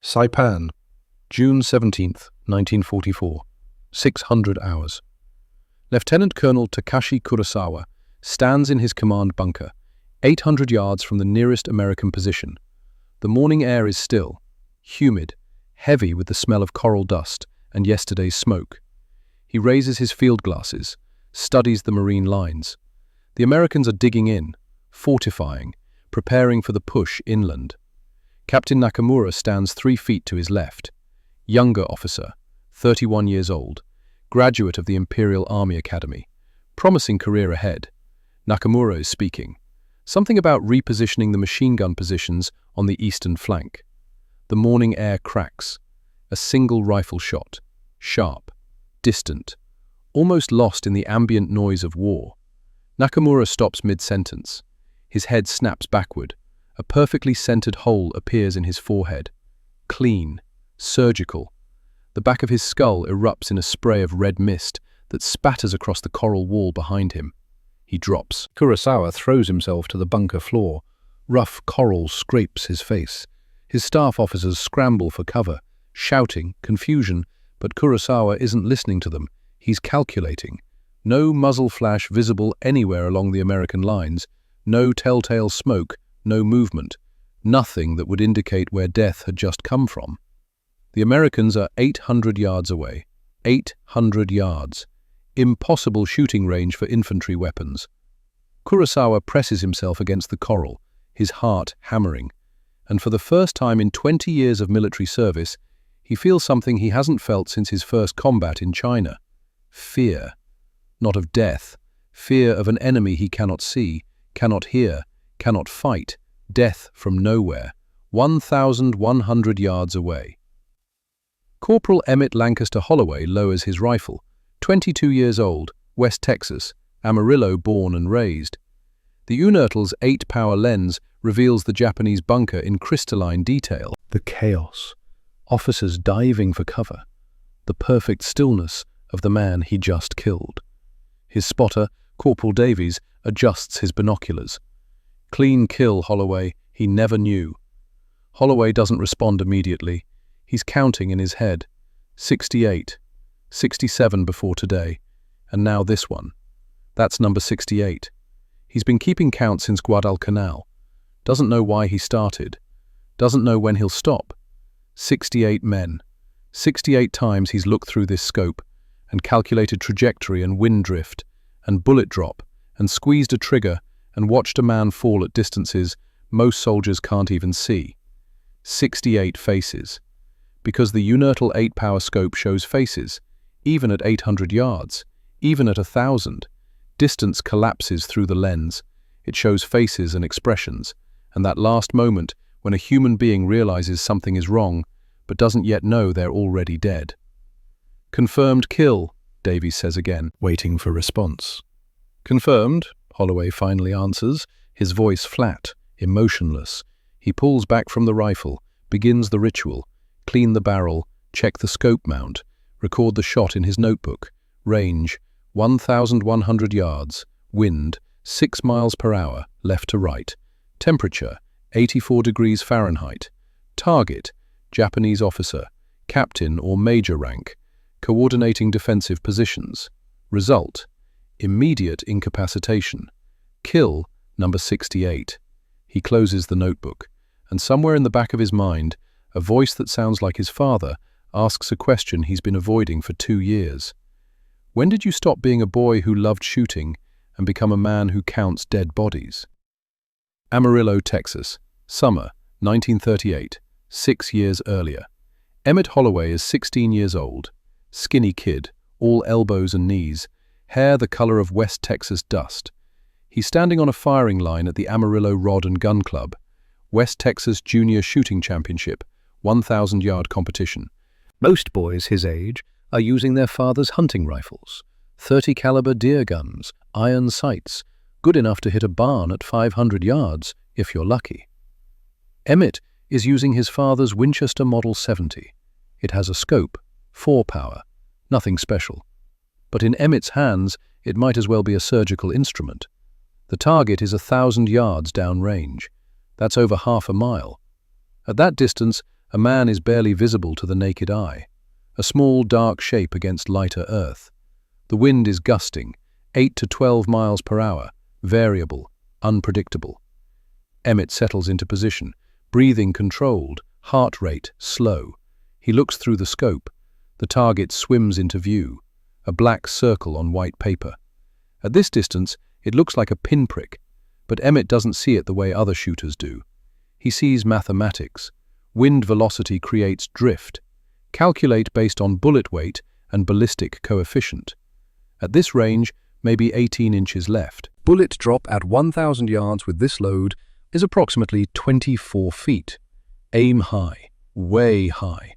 Saipan, June 17th, 1944. 600 hours. Lieutenant Colonel Takashi Kurosawa stands in his command bunker, 800 yards from the nearest American position. The morning air is still, humid, heavy with the smell of coral dust and yesterday's smoke. He raises his field glasses, studies the marine lines. The Americans are digging in, fortifying, preparing for the push inland. Captain Nakamura stands 3 feet to his left. Younger officer, 31 years old, graduate of the Imperial Army Academy. Promising career ahead. Nakamura is speaking. Something about repositioning the machine gun positions on the eastern flank. The morning air cracks. A single rifle shot. Sharp. Distant. Almost lost in the ambient noise of war. Nakamura stops mid-sentence. His head snaps backward. A perfectly centered hole appears in his forehead. Clean. Surgical. The back of his skull erupts in a spray of red mist that spatters across the coral wall behind him. He drops. Kurosawa throws himself to the bunker floor. Rough coral scrapes his face. His staff officers scramble for cover, shouting, confusion, but Kurosawa isn't listening to them. He's calculating. No muzzle flash visible anywhere along the American lines. No telltale smoke. No movement. Nothing that would indicate where death had just come from. The Americans are 800 yards away. 800 yards. Impossible shooting range for infantry weapons. Kurosawa presses himself against the coral, his heart hammering. And for the first time in 20 years of military service, he feels something he hasn't felt since his first combat in China. Fear. Not of death. Fear of an enemy he cannot see, cannot hear, cannot fight. Death from nowhere. 1,100 yards away. Corporal Emmett Lancaster Holloway lowers his rifle. 22 years old, West Texas, Amarillo born and raised. The Unertl's 8-power lens reveals the Japanese bunker in crystalline detail. The chaos. Officers diving for cover. The perfect stillness of the man he just killed. His spotter, Corporal Davies, adjusts his binoculars. Clean kill, Holloway. He never knew. Holloway doesn't respond immediately. He's counting in his head. 68. 67 before today. And now this one. That's number 68. He's been keeping count since Guadalcanal. Doesn't know why he started. Doesn't know when he'll stop. 68 men. 68 times he's looked through this scope and calculated trajectory and wind drift and bullet drop and squeezed a trigger and watched a man fall at distances most soldiers can't even see. 68 faces. Because the Unertl 8-power scope shows faces, even at 800 yards, even at 1,000. Distance collapses through the lens. It shows faces and expressions, and that last moment when a human being realizes something is wrong, but doesn't yet know they're already dead. Confirmed kill, Davies says again, waiting for response. Confirmed, Holloway finally answers, his voice flat, emotionless. He pulls back from the rifle, begins the ritual, clean the barrel, check the scope mount, record the shot in his notebook. Range, 1,100 yards. Wind, 6 miles per hour, left to right. Temperature, 84 degrees Fahrenheit. Target, Japanese officer, captain or major rank, coordinating defensive positions. Result, immediate incapacitation. Kill, number 68. He closes the notebook, and somewhere in the back of his mind, a voice that sounds like his father asks a question he's been avoiding for 2 years. When did you stop being a boy who loved shooting and become a man who counts dead bodies? Amarillo, Texas. Summer, 1938. 6 years earlier. Emmett Holloway is 16 years old. Skinny kid, all elbows and knees. Hair the color of West Texas dust. He's standing on a firing line at the Amarillo Rod and Gun Club, West Texas Junior Shooting Championship, 1,000-yard competition. Most boys his age are using their father's hunting rifles, 30 caliber deer guns, iron sights, good enough to hit a barn at 500 yards if you're lucky. Emmett is using his father's Winchester Model 70. It has a scope, 4-power, nothing special. But in Emmett's hands, it might as well be a surgical instrument. The target is 1,000 yards downrange. That's over half a mile. At that distance, A man is barely visible to the naked eye, a small dark shape against lighter earth. The wind is gusting, 8 to 12 miles per hour, variable, unpredictable. Emmett settles into position, breathing controlled, heart rate slow. He looks through the scope. The target swims into view, a black circle on white paper. At this distance, it looks like a pinprick, but Emmett doesn't see it the way other shooters do. He sees mathematics. Wind velocity creates drift. Calculate based on bullet weight and ballistic coefficient. At this range, maybe 18 inches left. Bullet drop at 1,000 yards with this load is approximately 24 feet. Aim high, way high.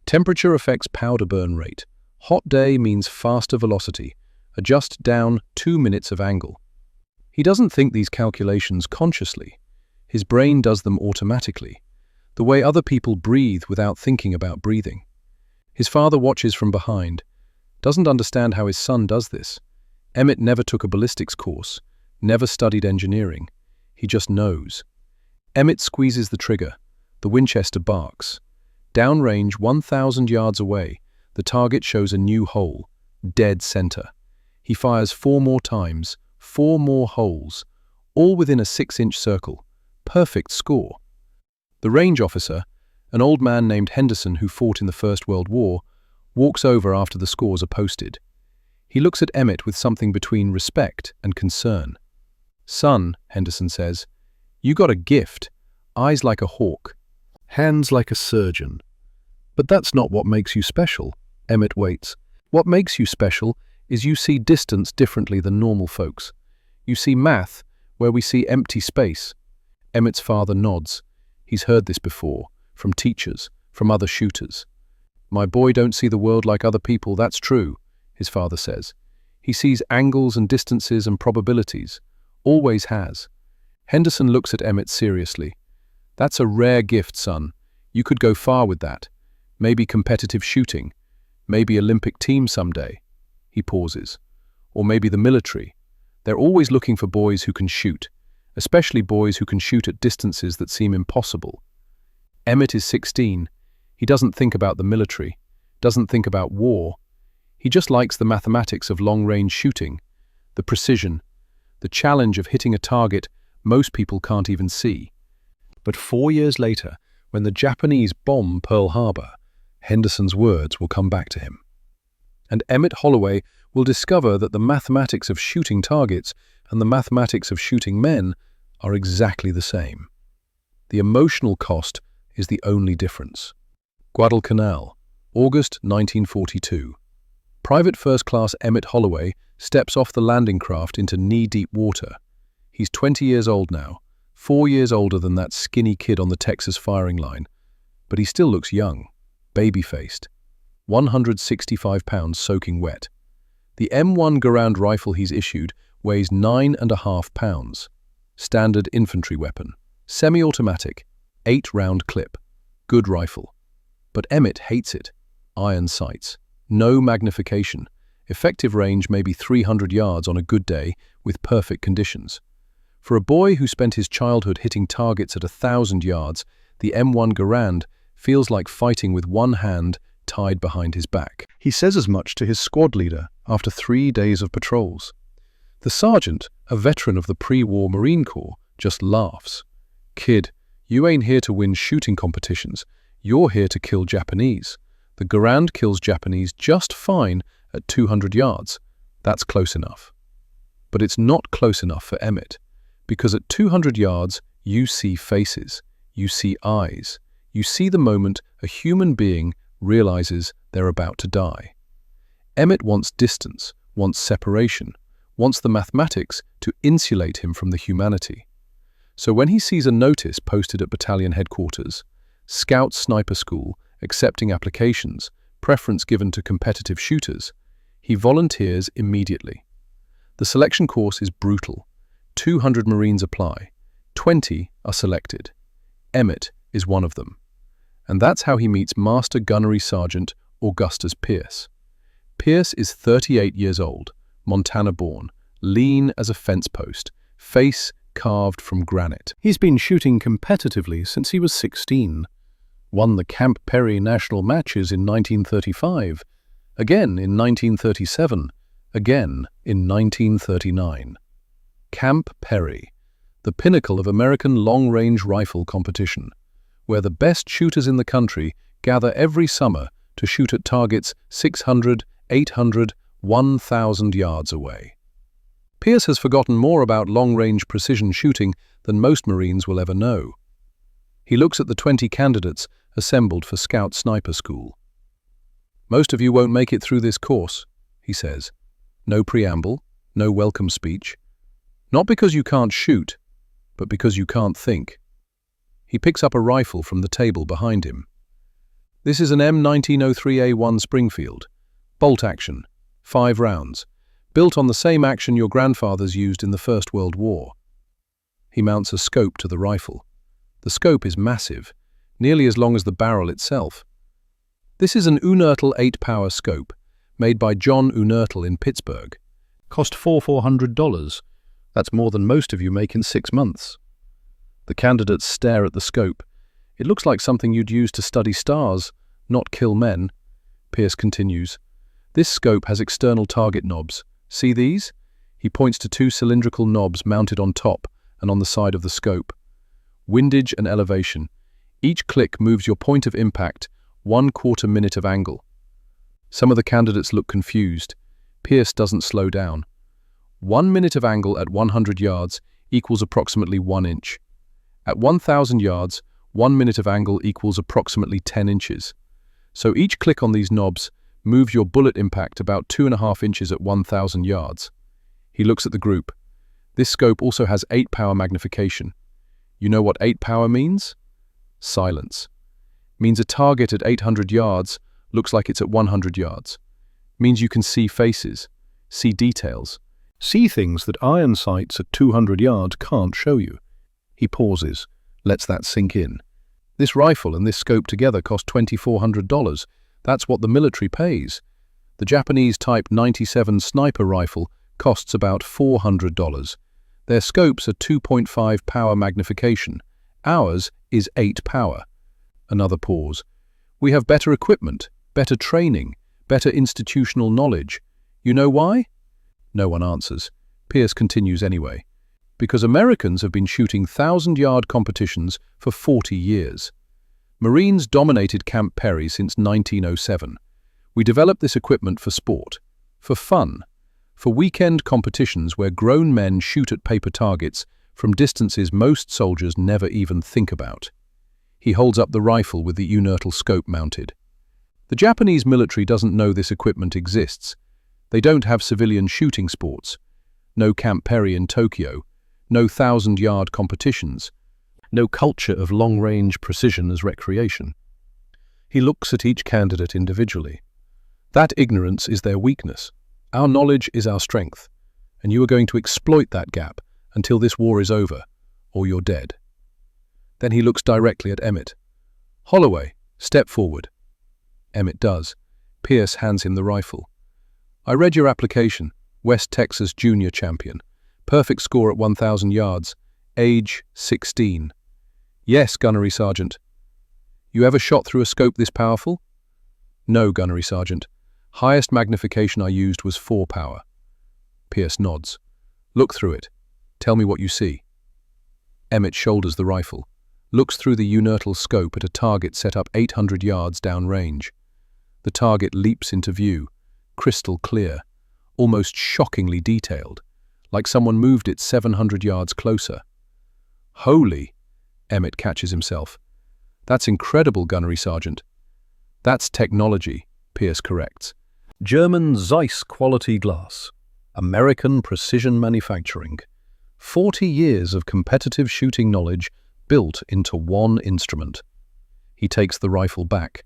Temperature affects powder burn rate. Hot day means faster velocity. Adjust down 2 minutes of angle. He doesn't think these calculations consciously. His brain does them automatically, the way other people breathe without thinking about breathing. His father watches from behind, doesn't understand how his son does this. Emmett never took a ballistics course, never studied engineering. He just knows. Emmett squeezes the trigger. The Winchester barks. Downrange 1,000 yards away, the target shows a new hole, dead center. He fires 4 more times, 4 more holes, all within a 6-inch circle. Perfect score. The range officer, an old man named Henderson who fought in the First World War, walks over after the scores are posted. He looks at Emmett with something between respect and concern. "Son," Henderson says, "you got a gift. Eyes like a hawk, hands like a surgeon. But that's not what makes you special." Emmett waits. "What makes you special is you see distance differently than normal folks. You see math where we see empty space." Emmett's father nods. He's heard this before, from teachers, from other shooters. "My boy don't see the world like other people, that's true," his father says. "He sees angles and distances and probabilities. Always has." Henderson looks at Emmett seriously. "That's a rare gift, son. You could go far with that. Maybe competitive shooting. Maybe Olympic team someday." He pauses. "Or maybe the military. They're always looking for boys who can shoot, especially boys who can shoot at distances that seem impossible." Emmett is 16. He doesn't think about the military, doesn't think about war. He just likes the mathematics of long-range shooting, the precision, the challenge of hitting a target most people can't even see. But 4 years later, when the Japanese bomb Pearl Harbor, Henderson's words will come back to him. And Emmett Holloway will discover that the mathematics of shooting targets and the mathematics of shooting men are exactly the same. The emotional cost is the only difference. Guadalcanal, August 1942. Private First Class Emmett Holloway steps off the landing craft into knee-deep water. He's 20 years old now, 4 years older than that skinny kid on the Texas firing line, but he still looks young, baby-faced, 165 pounds soaking wet. The M1 Garand rifle he's issued weighs 9.5 pounds. Standard infantry weapon, semi-automatic, 8-round clip, good rifle. But Emmett hates it. Iron sights, no magnification, effective range maybe 300 yards on a good day with perfect conditions. For a boy who spent his childhood hitting targets at 1,000 yards, the M1 Garand feels like fighting with one hand tied behind his back. He says as much to his squad leader after 3 days of patrols. The sergeant, a veteran of the pre-war Marine Corps, just laughs. "Kid, you ain't here to win shooting competitions. You're here to kill Japanese. The Garand kills Japanese just fine at 200 yards. That's close enough." But it's not close enough for Emmett, because at 200 yards, you see faces, you see eyes, you see the moment a human being realizes they're about to die. Emmett wants distance, wants separation, wants the mathematics to insulate him from the humanity. So when he sees a notice posted at battalion headquarters, Scout Sniper School, accepting applications, preference given to competitive shooters, he volunteers immediately. The selection course is brutal. 200 Marines apply. 20 are selected. Emmett is one of them. And that's how he meets Master Gunnery Sergeant Augustus Pierce. Pierce is 38 years old, Montana-born, lean as a fence post, face carved from granite. He's been shooting competitively since he was 16. won the Camp Perry national matches in 1935, again in 1937, again in 1939. Camp Perry, the pinnacle of American long-range rifle competition, where the best shooters in the country gather every summer to shoot at targets 600, 800, 1,000 yards away. Pierce has forgotten more about long-range precision shooting than most Marines will ever know. He looks at the 20 candidates assembled for Scout Sniper School. "Most of you won't make it through this course," he says. No preamble, no welcome speech. Not because you can't shoot, but because you can't think. He picks up a rifle from the table behind him. This is an M1903A1 Springfield. Bolt action, 5 rounds, built on the same action your grandfathers used in the First World War. He mounts a scope to the rifle. The scope is massive, nearly as long as the barrel itself. This is an Unertel 8-power scope, made by John Unertel in Pittsburgh. Cost $400. That's more than most of you make in 6 months. The candidates stare at the scope. It looks like something you'd use to study stars, not kill men. Pierce continues. This scope has external target knobs. See these? He points to 2 cylindrical knobs mounted on top and on the side of the scope. Windage and elevation. Each click moves your point of impact 1/4 minute of angle. Some of the candidates look confused. Pierce doesn't slow down. 1 minute of angle at 100 yards equals approximately 1 inch. At 1,000 yards, 1 minute of angle equals approximately 10 inches. So each click on these knobs moves your bullet impact about 2.5 inches at 1,000 yards. He looks at the group. This scope also has 8-power magnification. You know what 8-power means? Silence. Means a target at 800 yards looks like it's at 100 yards. Means you can see faces, see details, see things that iron sights at 200 yards can't show you. He pauses, lets that sink in. This rifle and this scope together cost $2,400. That's what the military pays. The Japanese Type 97 sniper rifle costs about $400. Their scopes are 2.5 power magnification. Ours is 8 power. Another pause. We have better equipment, better training, better institutional knowledge. You know why? No one answers. Pierce continues anyway. Because Americans have been shooting 1,000-yard competitions for 40 years. Marines dominated Camp Perry since 1907. We developed this equipment for sport, for fun, for weekend competitions where grown men shoot at paper targets from distances most soldiers never even think about. He holds up the rifle with the Unertel scope mounted. The Japanese military doesn't know this equipment exists. They don't have civilian shooting sports. No Camp Perry in Tokyo. No 1,000-yard competitions. No culture of long-range precision as recreation. He looks at each candidate individually. That ignorance is their weakness. Our knowledge is our strength, and you are going to exploit that gap until this war is over, or you're dead. Then he looks directly at Emmett. "Holloway, step forward." Emmett does. Pierce hands him the rifle. "I read your application, West Texas Junior Champion. Perfect score at 1,000 yards. Age 16. "Yes, Gunnery Sergeant." "You ever shot through a scope this powerful?" "No, Gunnery Sergeant. Highest magnification I used was 4 power. Pierce nods. "Look through it. Tell me what you see." Emmett shoulders the rifle, looks through the Unertel scope at a target set up 800 yards downrange. The target leaps into view, crystal clear, almost shockingly detailed, like someone moved it 700 yards closer. "Holy!" Emmett catches himself. "That's incredible, Gunnery Sergeant." "That's technology," Pierce corrects. "German Zeiss quality glass. American precision manufacturing. 40 years of competitive shooting knowledge built into one instrument." He takes the rifle back.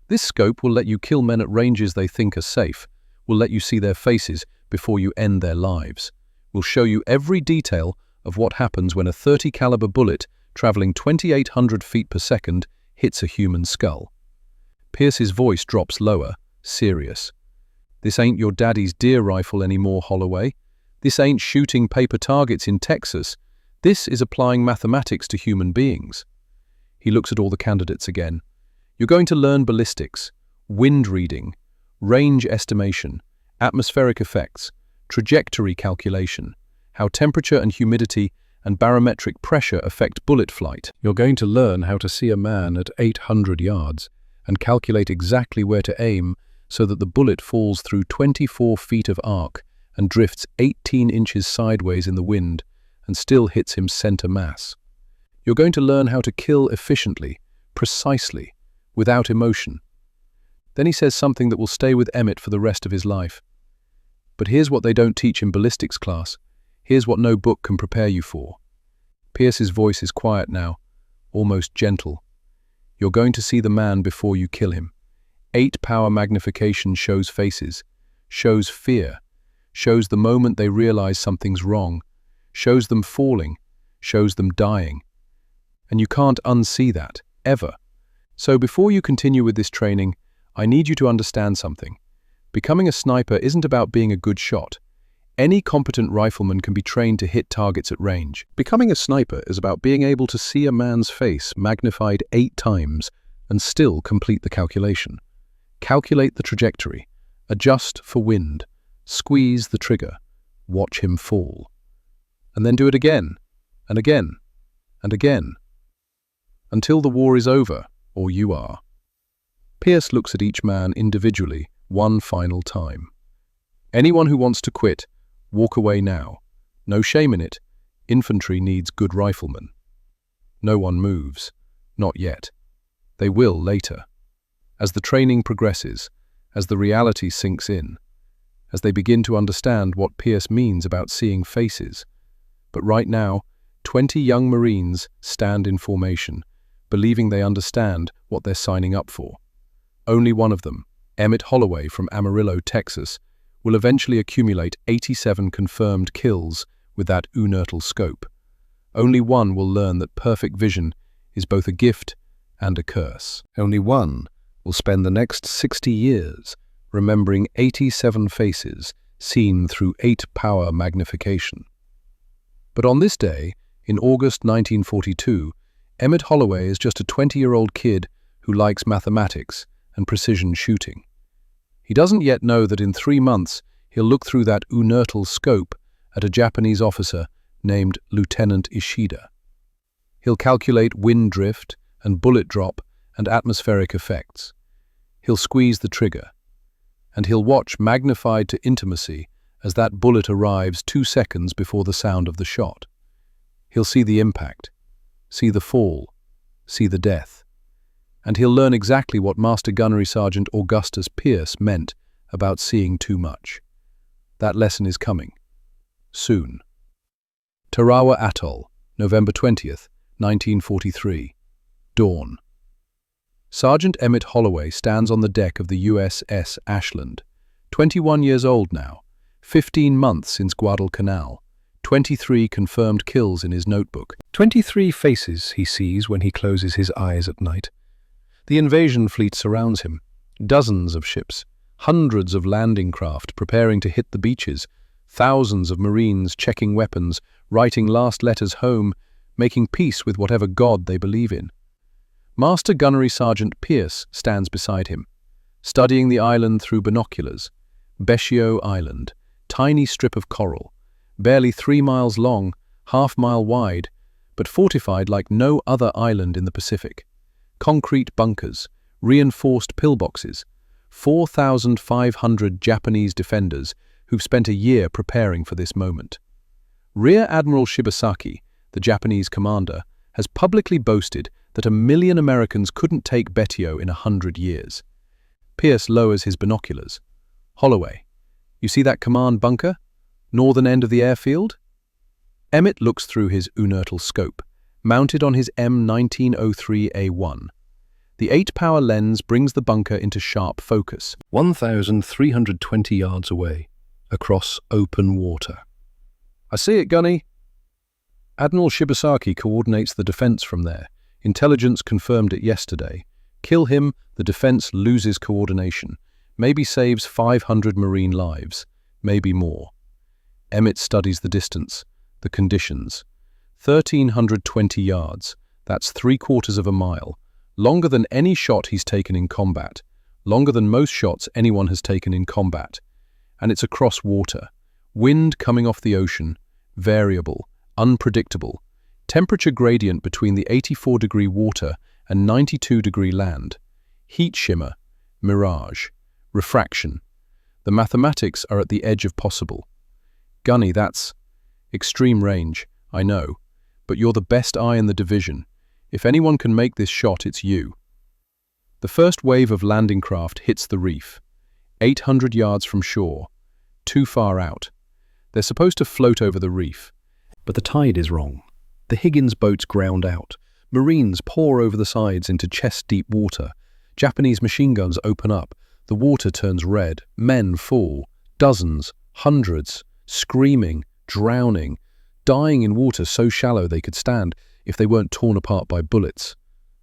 "This scope will let you kill men at ranges they think are safe, will let you see their faces before you end their lives, will show you every detail of what happens when a .30 caliber bullet traveling 2,800 feet per second hits a human skull." Pierce's voice drops lower, serious. "This ain't your daddy's deer rifle anymore, Holloway. This ain't shooting paper targets in Texas. This is applying mathematics to human beings." He looks at all the candidates again. You're going to learn ballistics, wind reading, range estimation, atmospheric effects, trajectory calculation, how temperature and humidity and barometric pressure affect bullet flight. You're going to learn how to see a man at 800 yards and calculate exactly where to aim so that the bullet falls through 24 feet of arc and drifts 18 inches sideways in the wind and still hits him center mass. You're going to learn how to kill efficiently, precisely, without emotion. Then he says something that will stay with Emmett for the rest of his life. But here's what they don't teach in ballistics class. Here's what no book can prepare you for. Pierce's voice is quiet now, almost gentle. You're going to see the man before you kill him. 8-power magnification shows faces, shows fear, shows the moment they realize something's wrong, shows them falling, shows them dying. And you can't unsee that, ever. So before you continue with this training, I need you to understand something. Becoming a sniper isn't about being a good shot. Any competent rifleman can be trained to hit targets at range. Becoming a sniper is about being able to see a man's face magnified 8 times and still complete the calculation. Calculate the trajectory, adjust for wind, squeeze the trigger, watch him fall. And then do it again, and again, and again, until the war is over, or you are. Pierce looks at each man individually, one final time. Anyone who wants to quit, walk away now. No shame in it. Infantry needs good riflemen. No one moves. Not yet. They will later. As the training progresses, as the reality sinks in, as they begin to understand what Pierce means about seeing faces. But right now, 20 young Marines stand in formation, believing they understand what they're signing up for. Only one of them, Emmett Holloway from Amarillo, Texas, will eventually accumulate 87 confirmed kills with that unertal scope. Only one will learn that perfect vision is both a gift and a curse. Only one will spend the next 60 years remembering 87 faces seen through 8-power magnification. But on this day, in August 1942, Emmett Holloway is just a 20-year-old kid who likes mathematics and precision shooting. He doesn't yet know that in 3 months he'll look through that unertal scope at a Japanese officer named Lieutenant Ishida. He'll calculate wind drift and bullet drop and atmospheric effects. He'll squeeze the trigger, and he'll watch magnified to intimacy as that bullet arrives 2 seconds before the sound of the shot. He'll see the impact, see the fall, see the death. And he'll learn exactly what Master Gunnery Sergeant Augustus Pierce meant about seeing too much. That lesson is coming. Soon. Tarawa Atoll, November 20th, 1943. Dawn. Sergeant Emmett Holloway stands on the deck of the USS Ashland. 21 years old now, 15 months since Guadalcanal, 23 confirmed kills in his notebook. 23 faces he sees when he closes his eyes at night. The invasion fleet surrounds him. Dozens of ships, hundreds of landing craft preparing to hit the beaches, thousands of Marines checking weapons, writing last letters home, making peace with whatever god they believe in. Master Gunnery Sergeant Pierce stands beside him, studying the island through binoculars. Beccio Island, tiny strip of coral, barely 3 miles long, half-mile wide, but fortified like no other island in the Pacific. Concrete bunkers, reinforced pillboxes, 4,500 Japanese defenders who've spent a year preparing for this moment. Rear Admiral Shibasaki, the Japanese commander, has publicly boasted that 1 million Americans couldn't take Beccio in 100 years. Pierce lowers his binoculars. Holloway, you see that command bunker? Northern end of the airfield? Emmett looks through his unertal scope, mounted on his M1903A1. The 8-power lens brings the bunker into sharp focus, 1,320 yards away, across open water. I see it, Gunny. Admiral Shibasaki coordinates the defense from there. Intelligence confirmed it yesterday. Kill him, the defense loses coordination. Maybe saves 500 Marine lives, maybe more. Emmett studies the distance, the conditions. 1,320 yards, that's 3/4 of a mile. Longer than any shot he's taken in combat. Longer than most shots anyone has taken in combat. And it's across water. Wind coming off the ocean. Variable. Unpredictable. Temperature gradient between the 84-degree water and 92-degree land. Heat shimmer. Mirage. Refraction. The mathematics are at the edge of possible. Gunny, that's extreme range, I know, but you're the best eye in the division. If anyone can make this shot, it's you. The first wave of landing craft hits the reef. 800 yards from shore. Too far out. They're supposed to float over the reef. But the tide is wrong. The Higgins boats ground out. Marines pour over the sides into chest-deep water. Japanese machine guns open up. The water turns red. Men fall. Dozens, hundreds, screaming, drowning, dying in water so shallow they could stand if they weren't torn apart by bullets.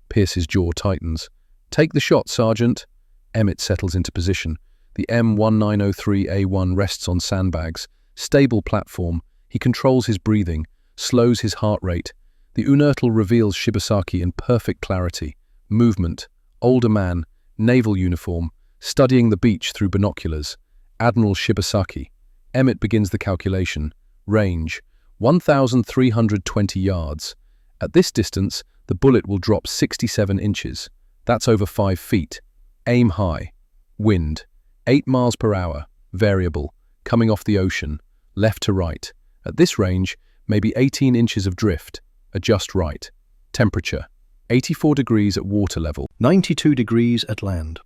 Pierce's jaw tightens. "Take the shot, Sergeant." Emmett settles into position. The M1903A1 rests on sandbags. Stable platform. He controls his breathing, slows his heart rate. The Unertal reveals Shibasaki in perfect clarity. Movement. Older man. Naval uniform. Studying the beach through binoculars. Admiral Shibasaki. Emmett begins the calculation. Range. 1,320 yards. At this distance, the bullet will drop 67 inches. That's over 5 feet. Aim high. Wind. 8 miles per hour. Variable. Coming off the ocean. Left to right. At this range, maybe 18 inches of drift. Adjust right. Temperature. 84 degrees at water level. 92 degrees at land.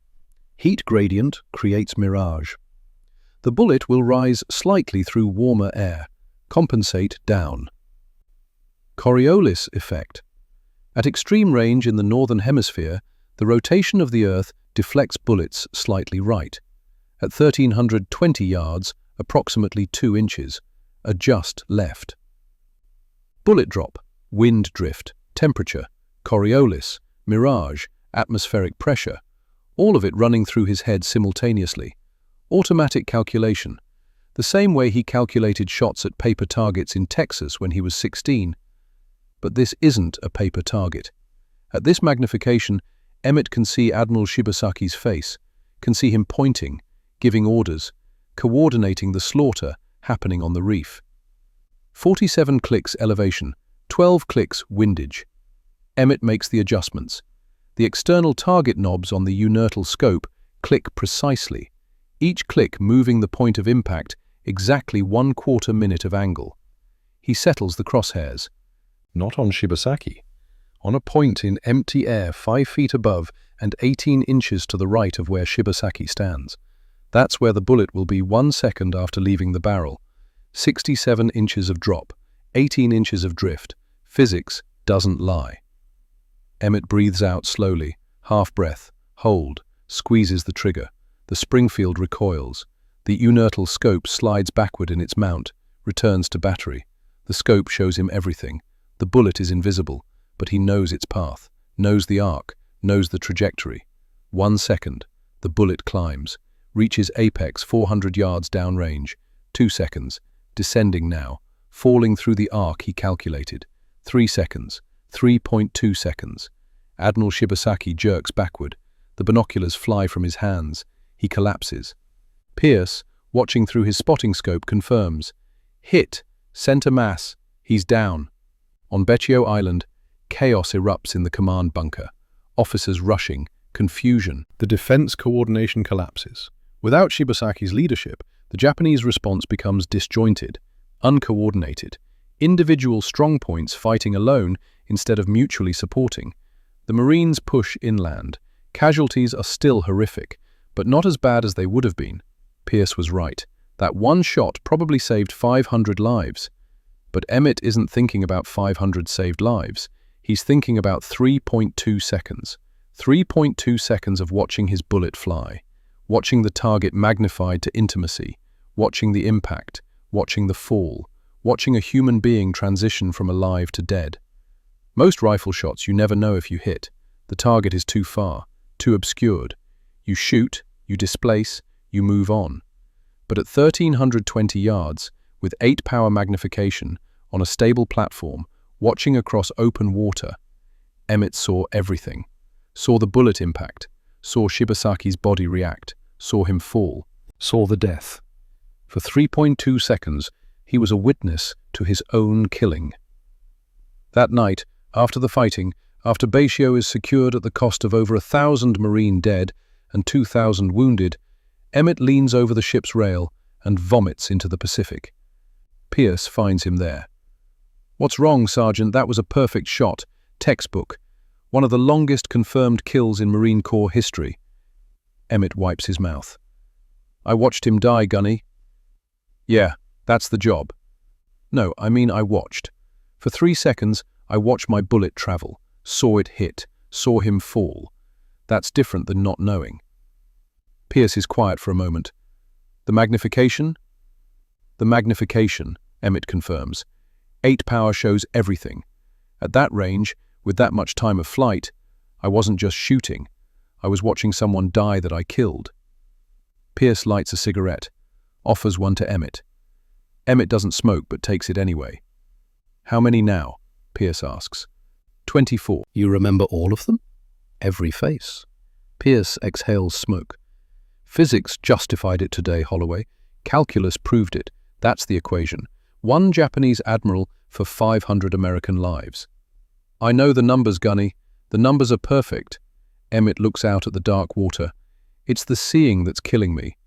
Heat gradient creates mirage. The bullet will rise slightly through warmer air. Compensate down. Coriolis effect. At extreme range in the northern hemisphere, the rotation of the Earth deflects bullets slightly right. At 1,320 yards, approximately 2 inches. Adjust left. Bullet drop, wind drift, temperature, Coriolis, mirage, atmospheric pressure, all of it running through his head simultaneously. Automatic calculation. The same way he calculated shots at paper targets in Texas when he was 16. But this isn't a paper target. At this magnification, Emmett can see Admiral Shibasaki's face, can see him pointing, giving orders, coordinating the slaughter happening on the reef. 47 clicks elevation, 12 clicks windage. Emmett makes the adjustments. The external target knobs on the Unertal scope click precisely, each click moving the point of impact exactly 1/4 minute of angle. He settles the crosshairs. Not on Shibasaki. On a point in empty air 5 feet above and 18 inches to the right of where Shibasaki stands. That's where the bullet will be 1 second after leaving the barrel. 67 inches of drop, 18 inches of drift. Physics doesn't lie. Emmett breathes out slowly, half breath, hold, squeezes the trigger. The Springfield recoils. The Unertal scope slides backward in its mount, returns to battery. The scope shows him everything. The bullet is invisible, but he knows its path, knows the arc, knows the trajectory. 1 second. The bullet climbs, reaches apex 400 yards downrange. 2 seconds. Descending now, falling through the arc he calculated. 3 seconds. 3.2 seconds. Admiral Shibasaki jerks backward. The binoculars fly from his hands. He collapses. Pierce, watching through his spotting scope, confirms. Hit. Center mass. He's down. On Beccio Island, chaos erupts in the command bunker. Officers rushing. Confusion. The defense coordination collapses. Without Shibasaki's leadership, the Japanese response becomes disjointed, uncoordinated. Individual strongpoints fighting alone instead of mutually supporting. The Marines push inland. Casualties are still horrific, but not as bad as they would have been. Pierce was right. That one shot probably saved 500 lives. But Emmett isn't thinking about 500 saved lives. He's thinking about 3.2 seconds. 3.2 seconds of watching his bullet fly, watching the target magnified to intimacy, watching the impact, watching the fall, watching a human being transition from alive to dead. Most rifle shots you never know if you hit. The target is too far, too obscured. You shoot, you displace, you move on. But at 1,320 yards, with 8 power magnification, on a stable platform, watching across open water, Emmett saw everything. saw the bullet impact, saw Shibasaki's body react, saw him fall, saw the death. For 3.2 seconds, he was a witness to his own killing. That night, after the fighting, after Baishio is secured at the cost of over 1,000 Marine dead and 2,000 wounded, Emmett leans over the ship's rail and vomits into the Pacific. Pierce finds him there. "What's wrong, Sergeant? That was a perfect shot. Textbook. One of the longest confirmed kills in Marine Corps history." Emmett wipes his mouth. "I watched him die, Gunny." "Yeah, that's the job." "No, I mean I watched. For 3 seconds, I watched my bullet travel, saw it hit, saw him fall. That's different than not knowing." Pierce is quiet for a moment. "The magnification?" "The magnification," Emmett confirms. 8 power shows everything. At that range, with that much time of flight, I wasn't just shooting. I was watching someone die that I killed. Pierce lights a cigarette, offers one to Emmett. Emmett doesn't smoke but takes it anyway. "How many now?" Pierce asks. 24. "You remember all of them?" "Every face." Pierce exhales smoke. "Physics justified it today, Holloway. Calculus proved it. That's the equation. 1 Japanese admiral for 500 American lives." "I know the numbers, Gunny. The numbers are perfect." Emmett looks out at the dark water. "It's the seeing that's killing me."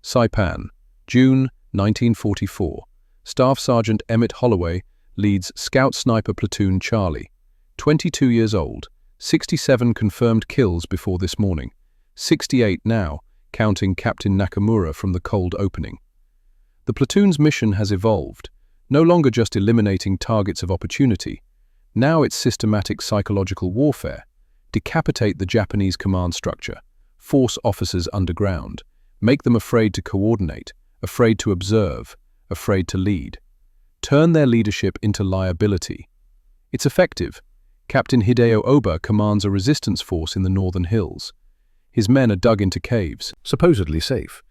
Saipan, June 1944. Staff Sergeant Emmett Holloway leads Scout Sniper Platoon Charlie. 22 years old. 67 confirmed kills before this morning. 68 now, counting Captain Nakamura from the cold opening. The platoon's mission has evolved, no longer just eliminating targets of opportunity. Now it's systematic psychological warfare. Decapitate the Japanese command structure, force officers underground, make them afraid to coordinate, afraid to observe, afraid to lead. Turn their leadership into liability. It's effective. Captain Hideo Oba commands a resistance force in the northern hills. His men are dug into caves, supposedly safe,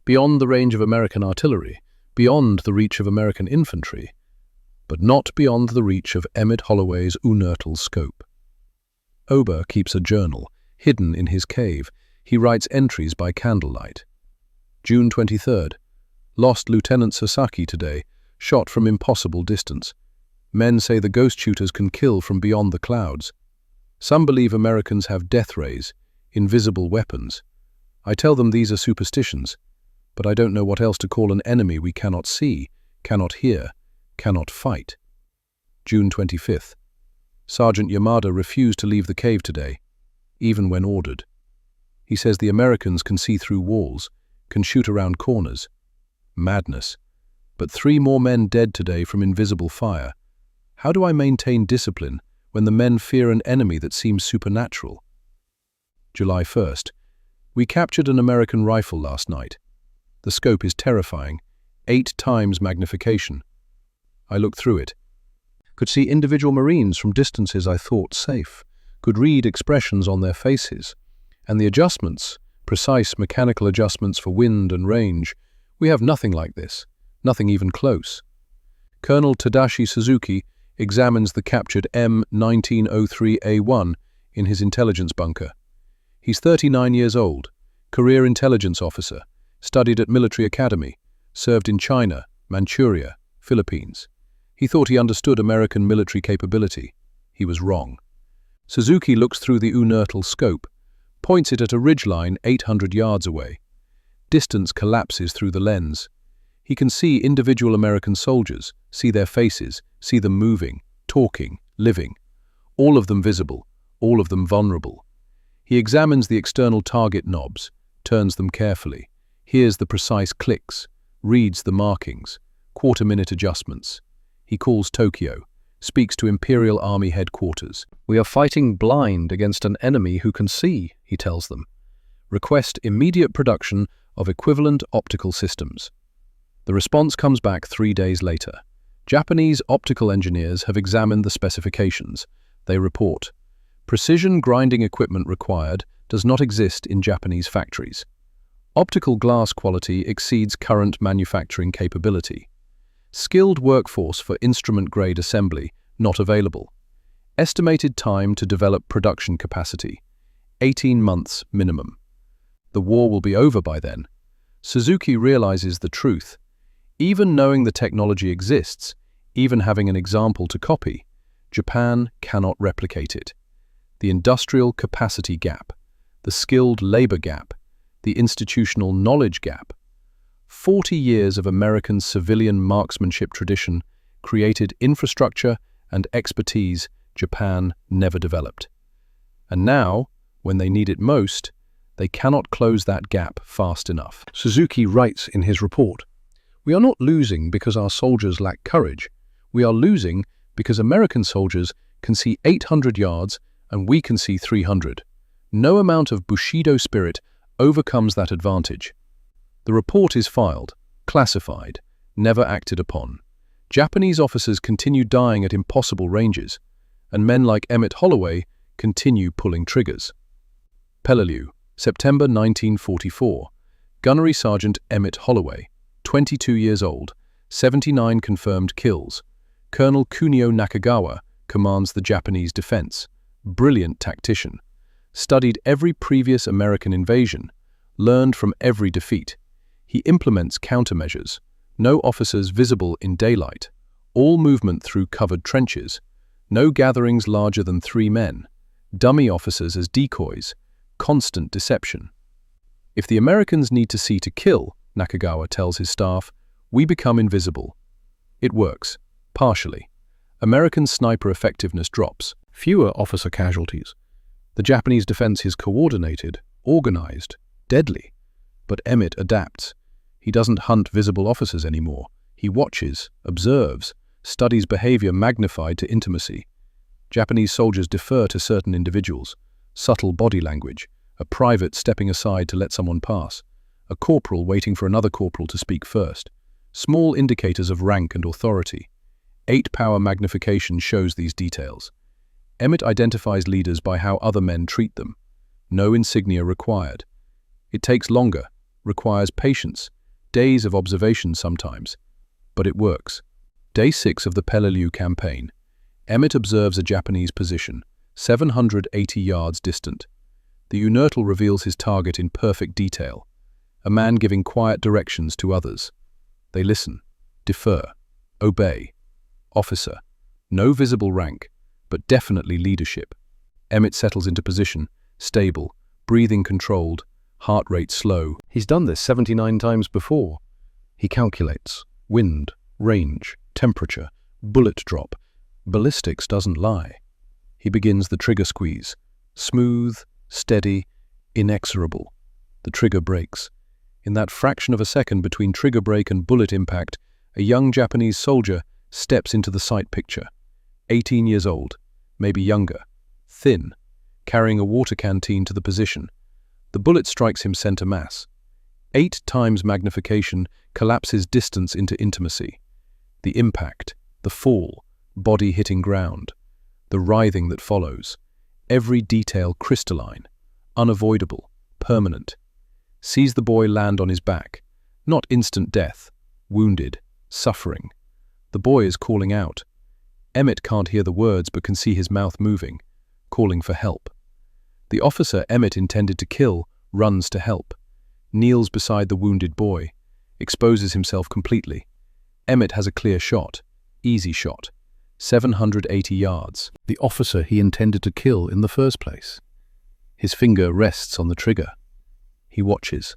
beyond the range of American artillery, beyond the reach of American infantry, but not beyond the reach of Emmett Holloway's unertal scope. Oba keeps a journal, hidden in his cave. He writes entries by candlelight. June 23rd. Lost Lieutenant Sasaki today, shot from impossible distance. Men say the ghost shooters can kill from beyond the clouds. Some believe Americans have death rays, invisible weapons. I tell them these are superstitions, but I don't know what else to call an enemy we cannot see, cannot hear, cannot fight. June 25th. Sergeant Yamada refused to leave the cave today, even when ordered. He says the Americans can see through walls, can shoot around corners. Madness. But 3 more men dead today from invisible fire. How do I maintain discipline when the men fear an enemy that seems supernatural? July 1st. We captured an American rifle last night. The scope is terrifying, 8 times magnification. I looked through it. Could see individual Marines from distances I thought safe, could read expressions on their faces. And the adjustments, precise mechanical adjustments for wind and range, we have nothing like this, nothing even close. Colonel Tadashi Suzuki examines the captured M1903A1 in his intelligence bunker. He's 39 years old, career intelligence officer, studied at military academy, served in China, Manchuria, Philippines. He thought he understood American military capability. He was wrong. Suzuki looks through the unertal scope, points it at a ridgeline 800 yards away. Distance collapses through the lens. He can see individual American soldiers, see their faces, see them moving, talking, living. All of them visible, all of them vulnerable. He examines the external target knobs, turns them carefully, hears the precise clicks, reads the markings, quarter-minute adjustments. He calls Tokyo, speaks to Imperial Army headquarters. "We are fighting blind against an enemy who can see," he tells them. "Request immediate production of equivalent optical systems." The response comes back 3 days later. Japanese optical engineers have examined the specifications. They report, "Precision grinding equipment required does not exist in Japanese factories. Optical glass quality exceeds current manufacturing capability. Skilled workforce for instrument-grade assembly not available. Estimated time to develop production capacity. 18 months minimum. The war will be over by then. Suzuki realizes the truth. Even knowing the technology exists, even having an example to copy, Japan cannot replicate it. The industrial capacity gap, the skilled labor gap, the institutional knowledge gap. 40 years of American civilian marksmanship tradition created infrastructure and expertise Japan never developed. And now, when they need it most, they cannot close that gap fast enough. Suzuki writes in his report, "We are not losing because our soldiers lack courage. We are losing because American soldiers can see 800 yards and we can see 300. No amount of Bushido spirit overcomes that advantage." The report is filed, classified, never acted upon. Japanese officers continue dying at impossible ranges, and men like Emmett Holloway continue pulling triggers. Peleliu, September 1944. Gunnery Sergeant Emmett Holloway, 22 years old, 79 confirmed kills. Colonel Kunio Nakagawa commands the Japanese defense. Brilliant tactician. Studied every previous American invasion, learned from every defeat. He implements countermeasures. No officers visible in daylight. All movement through covered trenches. No gatherings larger than 3 men. Dummy officers as decoys. Constant deception. If the Americans need to see to kill, Nakagawa tells his staff, we become invisible. It works. Partially. American sniper effectiveness drops. Fewer officer casualties. The Japanese defense is coordinated, organized, deadly. But Emmett adapts. He doesn't hunt visible officers anymore. He watches, observes, studies behavior magnified to intimacy. Japanese soldiers defer to certain individuals. Subtle body language, a private stepping aside to let someone pass, a corporal waiting for another corporal to speak first. Small indicators of rank and authority. 8-power magnification shows these details. Emmett identifies leaders by how other men treat them. No insignia required. It takes longer, requires patience, days of observation sometimes. But it works. Day 6 of the Peleliu campaign. Emmett observes a Japanese position, 780 yards distant. The Unertal reveals his target in perfect detail. A man giving quiet directions to others. They listen, defer, obey. Officer. No visible rank, but definitely leadership. Emmett settles into position, stable, breathing controlled, heart rate slow. He's done this 79 times before. He calculates wind, range, temperature, bullet drop. Ballistics doesn't lie. He begins the trigger squeeze. Smooth, steady, inexorable. The trigger breaks. In that fraction of a second between trigger break and bullet impact, a young Japanese soldier steps into the sight picture. 18 years old, maybe younger, thin, carrying a water canteen to the position. The bullet strikes him center mass. 8 times magnification collapses distance into intimacy. The impact, the fall, body hitting ground, the writhing that follows, every detail crystalline, unavoidable, permanent. Sees the boy land on his back, not instant death, wounded, suffering. The boy is calling out. Emmett can't hear the words but can see his mouth moving, calling for help. The officer Emmett intended to kill runs to help, kneels beside the wounded boy, exposes himself completely. Emmett has a clear shot, easy shot, 780 yards. The officer he intended to kill in the first place. His finger rests on the trigger. He watches.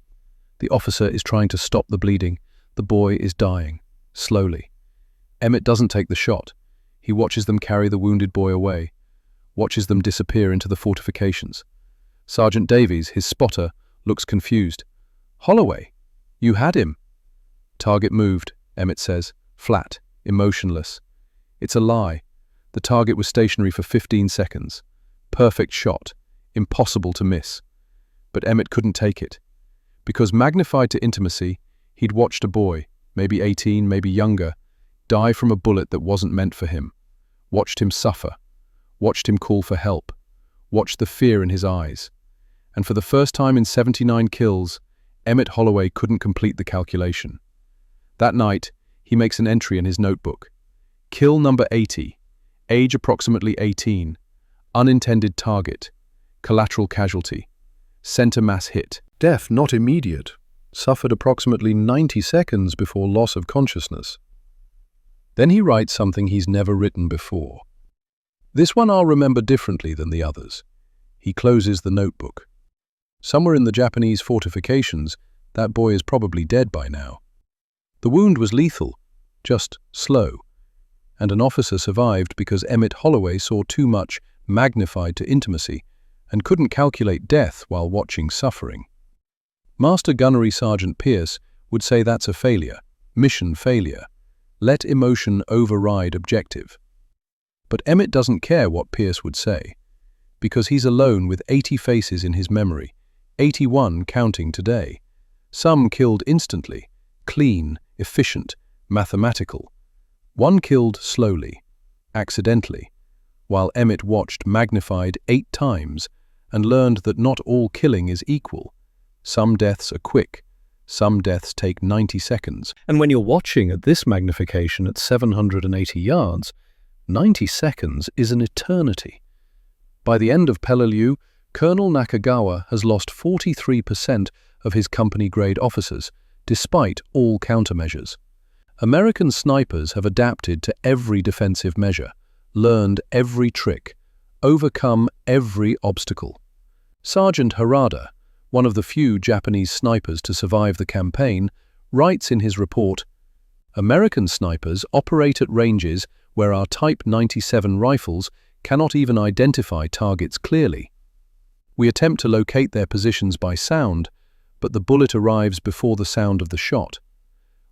The officer is trying to stop the bleeding. The boy is dying, slowly. Emmett doesn't take the shot. He watches them carry the wounded boy away, watches them disappear into the fortifications. Sergeant Davies, his spotter, looks confused. "Holloway, you had him." "Target moved," Emmett says, flat, emotionless. It's a lie. The target was stationary for 15 seconds. Perfect shot, impossible to miss. But Emmett couldn't take it. Because magnified to intimacy, he'd watched a boy, maybe 18, maybe younger, die from a bullet that wasn't meant for him. Watched him suffer. Watched him call for help. Watched the fear in his eyes. And for the first time in 79 kills, Emmett Holloway couldn't complete the calculation. That night, he makes an entry in his notebook. Kill number 80, age approximately 18, unintended target, collateral casualty, center mass hit. Death not immediate, suffered approximately 90 seconds before loss of consciousness. Then he writes something he's never written before. This one I'll remember differently than the others. He closes the notebook. Somewhere in the Japanese fortifications, that boy is probably dead by now. The wound was lethal, just slow, and an officer survived because Emmett Holloway saw too much magnified to intimacy and couldn't calculate death while watching suffering. Master Gunnery Sergeant Pierce would say that's a failure, mission failure. Let emotion override objective. But Emmett doesn't care what Pierce would say, because he's alone with 80 faces in his memory, 81 counting today. Some killed instantly, clean, efficient, mathematical. One killed slowly, accidentally, while Emmett watched magnified 8 times and learned that not all killing is equal. Some deaths are quick, some deaths take 90 seconds. And when you're watching at this magnification at 780 yards, 90 seconds is an eternity. By the end of Peleliu, Colonel Nakagawa has lost 43% of his company-grade officers, despite all countermeasures. American snipers have adapted to every defensive measure, learned every trick, overcome every obstacle. Sergeant Harada, one of the few Japanese snipers to survive the campaign, writes in his report, "American snipers operate at ranges where our Type 97 rifles cannot even identify targets clearly. We attempt to locate their positions by sound, but the bullet arrives before the sound of the shot.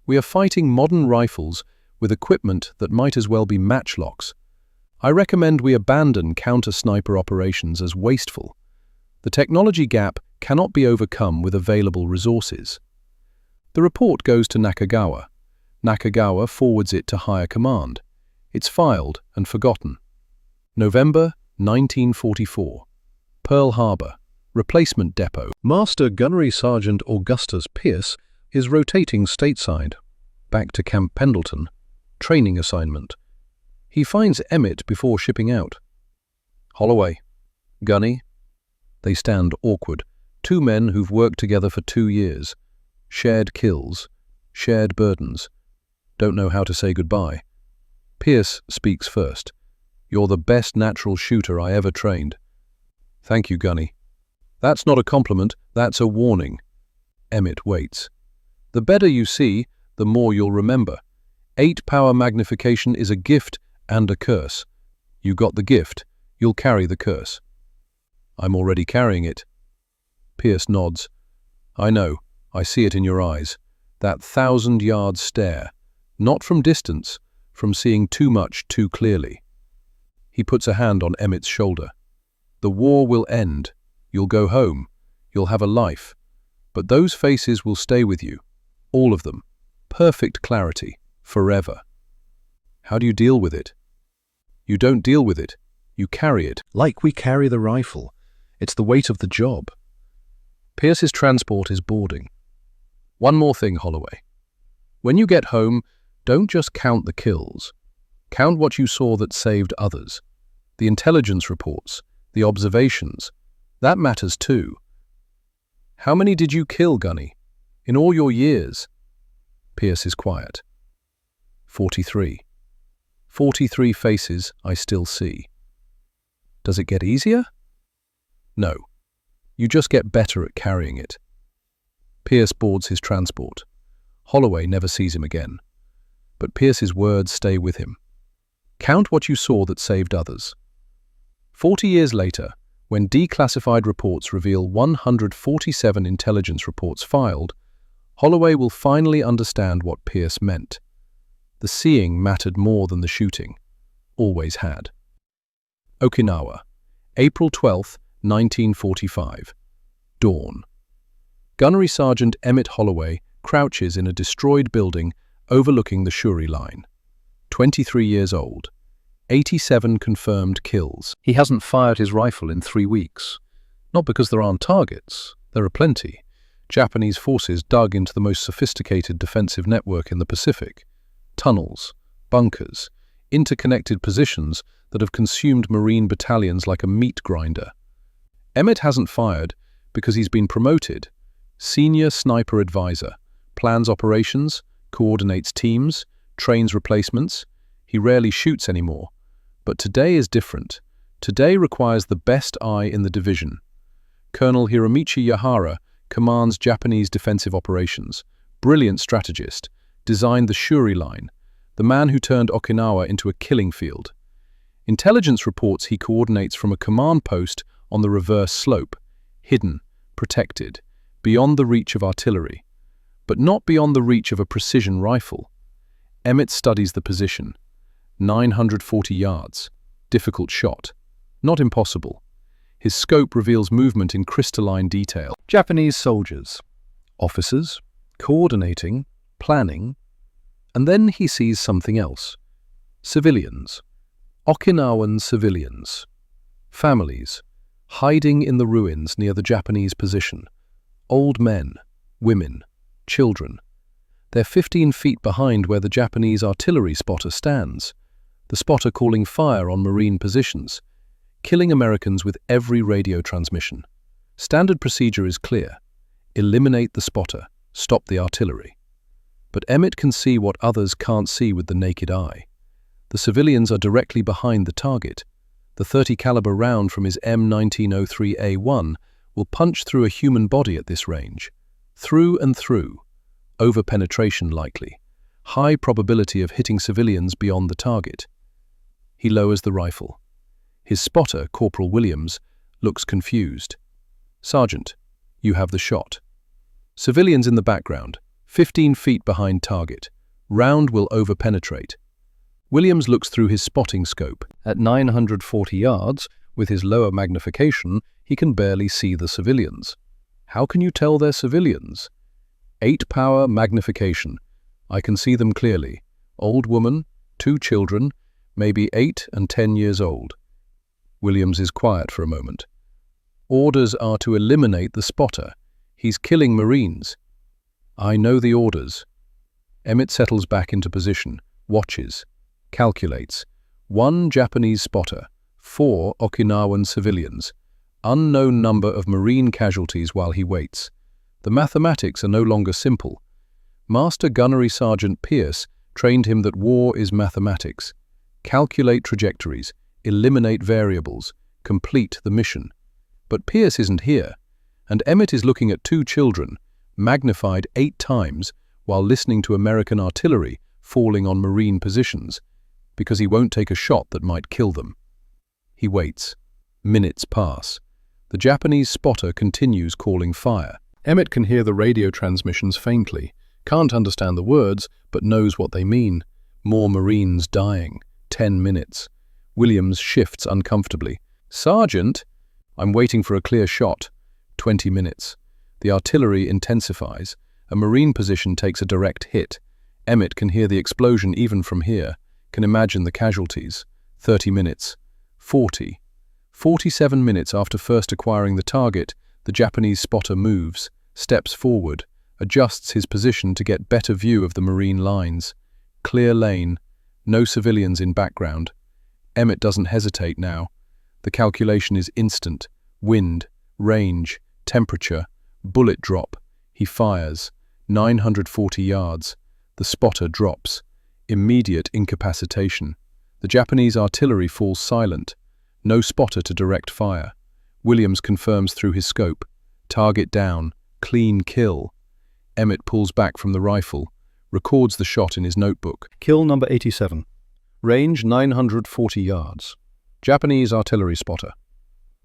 We are fighting modern rifles with equipment that might as well be matchlocks. I recommend we abandon counter-sniper operations as wasteful. The technology gap cannot be overcome with available resources." The report goes to Nakagawa. Nakagawa forwards it to higher command. It's filed and forgotten. November 1944. Pearl Harbor, replacement depot. Master Gunnery Sergeant Augustus Pierce is rotating stateside, back to Camp Pendleton, training assignment. He finds Emmett before shipping out. "Holloway, Gunny." They stand awkward, 2 men who've worked together for 2 years. Shared kills, shared burdens. Don't know how to say goodbye. Pierce speaks first. "You're the best natural shooter I ever trained." "Thank you, Gunny." "That's not a compliment, that's a warning." Emmett waits. "The better you see, the more you'll remember. 8-power magnification is a gift and a curse. You got the gift, you'll carry the curse." "I'm already carrying it." Pierce nods. "I know, I see it in your eyes. That 1,000-yard stare. Not from distance, from seeing too much too clearly." He puts a hand on Emmett's shoulder. "The war will end. You'll go home. You'll have a life. But those faces will stay with you. All of them. Perfect clarity. Forever." "How do you deal with it?" "You don't deal with it. You carry it. Like we carry the rifle. It's the weight of the job." Pierce's transport is boarding. "One more thing, Holloway. When you get home, don't just count the kills. Count what you saw that saved others. The intelligence reports, the observations. That matters too. How many did you kill, Gunny? In all your years?" Pierce is quiet. 43. 43 faces I still see. Does it get easier? No. You just get better at carrying it. Pierce boards his transport. Holloway never sees him again. But Pierce's words stay with him. Count what you saw that saved others. 40 years later, when declassified reports reveal 147 intelligence reports filed, Holloway will finally understand what Pierce meant. The seeing mattered more than the shooting. Always had. Okinawa, April 12, 1945. Dawn. Gunnery Sergeant Emmett Holloway crouches in a destroyed building overlooking the Shuri line. 23 years old. 87 confirmed kills. He hasn't fired his rifle in 3 weeks. Not because there aren't targets. There are plenty. Japanese forces dug into the most sophisticated defensive network in the Pacific. Tunnels, bunkers, interconnected positions that have consumed Marine battalions like a meat grinder. Emmett hasn't fired because he's been promoted. Senior Sniper Advisor, plans operations, coordinates teams, trains replacements. He rarely shoots anymore. But today is different. Today requires the best eye in the division. Colonel Hiromichi Yahara commands Japanese defensive operations. Brilliant strategist, designed the Shuri line, the man who turned Okinawa into a killing field. Intelligence reports he coordinates from a command post on the reverse slope, hidden, protected, beyond the reach of artillery, but not beyond the reach of a precision rifle. Emmett studies the position. 940 yards. Difficult shot. Not impossible. His scope reveals movement in crystalline detail. Japanese soldiers. Officers. Coordinating. Planning. And then he sees something else. Civilians. Okinawan civilians. Families. Hiding in the ruins near the Japanese position. Old men. Women. Children. They're 15 feet behind where the Japanese artillery spotter stands. The spotter calling fire on Marine positions, killing Americans with every radio transmission. Standard procedure is clear. Eliminate the spotter, stop the artillery. But Emmett can see what others can't see with the naked eye. The civilians are directly behind the target. The .30 caliber round from his M1903A1 will punch through a human body at this range. Through and through. Over-penetration likely. High probability of hitting civilians beyond the target. He lowers the rifle. His spotter, Corporal Williams, looks confused. Sergeant, you have the shot. Civilians in the background, 15 feet behind target. Round will over-penetrate. Williams looks through his spotting scope. At 940 yards, with his lower magnification, he can barely see the civilians. How can you tell they're civilians? 8-power magnification. I can see them clearly. Old woman, 2 children, maybe 8 and 10 years old. Williams is quiet for a moment. Orders are to eliminate the spotter. He's killing Marines. I know the orders. Emmett settles back into position, watches, calculates. 1 Japanese spotter, 4 Okinawan civilians. Unknown number of Marine casualties while he waits. The mathematics are no longer simple. Master Gunnery Sergeant Pierce trained him that war is mathematics. Calculate trajectories, eliminate variables, complete the mission. But Pierce isn't here, and Emmett is looking at 2 children, magnified 8 times, while listening to American artillery falling on Marine positions, because he won't take a shot that might kill them. He waits. Minutes pass. The Japanese spotter continues calling fire. Emmett can hear the radio transmissions faintly, can't understand the words, but knows what they mean. More Marines dying. 10 minutes. Williams shifts uncomfortably. Sergeant, I'm waiting for a clear shot. 20 minutes. The artillery intensifies. A Marine position takes a direct hit. Emmett can hear the explosion even from here, can imagine the casualties. 30 minutes. 40. 47 minutes after first acquiring the target, the Japanese spotter moves, steps forward, adjusts his position to get better view of the Marine lines. Clear lane, no civilians in background. Emmett doesn't hesitate now. The calculation is instant. Wind, range, temperature, bullet drop. He fires. 940 yards. The spotter drops. Immediate incapacitation. The Japanese artillery falls silent. No spotter to direct fire. Williams confirms through his scope. Target down. Clean kill. Emmett pulls back from the rifle, records the shot in his notebook. Kill number 87. Range 940 yards. Japanese artillery spotter.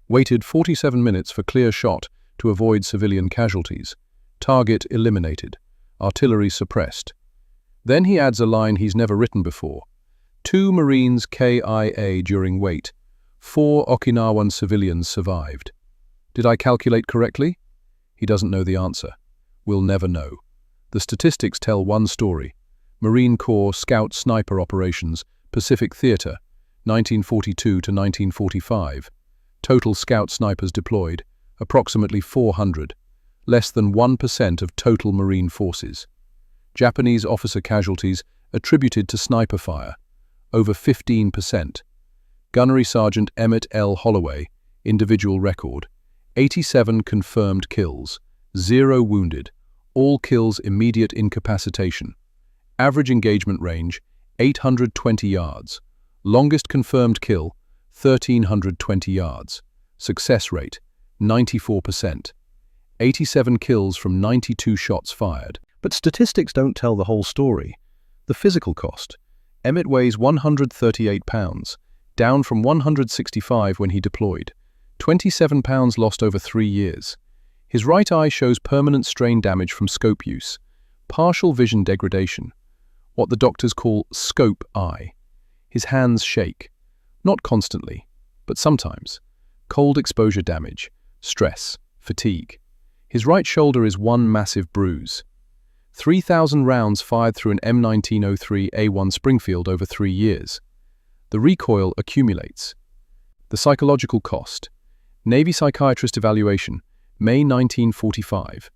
Waited 47 minutes for clear shot to avoid civilian casualties. Target eliminated. Artillery suppressed. Then he adds a line he's never written before. 2 Marines KIA during wait. 4 Okinawan civilians survived. Did I calculate correctly? He doesn't know the answer. We'll never know. The statistics tell one story. Marine Corps Scout Sniper Operations, Pacific Theater, 1942 to 1945. Total Scout snipers deployed, approximately 400. Less than 1% of total Marine forces. Japanese officer casualties attributed to sniper fire, over 15%. Gunnery Sergeant Emmett L. Holloway, individual record, 87 confirmed kills, 0 wounded, all kills immediate incapacitation. Average engagement range, 820 yards. Longest confirmed kill, 1,320 yards. Success rate, 94%. 87 kills from 92 shots fired. But statistics don't tell the whole story. The physical cost. Emmett weighs 138 pounds, down from 165 when he deployed. 27 pounds lost over 3 years. His right eye shows permanent strain damage from scope use, partial vision degradation, what the doctors call scope eye. His hands shake, not constantly, but sometimes. Cold exposure damage, stress, fatigue. His right shoulder is one massive bruise. 3,000 rounds fired through an M1903A1 Springfield over 3 years. The recoil accumulates. The psychological cost. Navy psychiatrist evaluation, May 1945.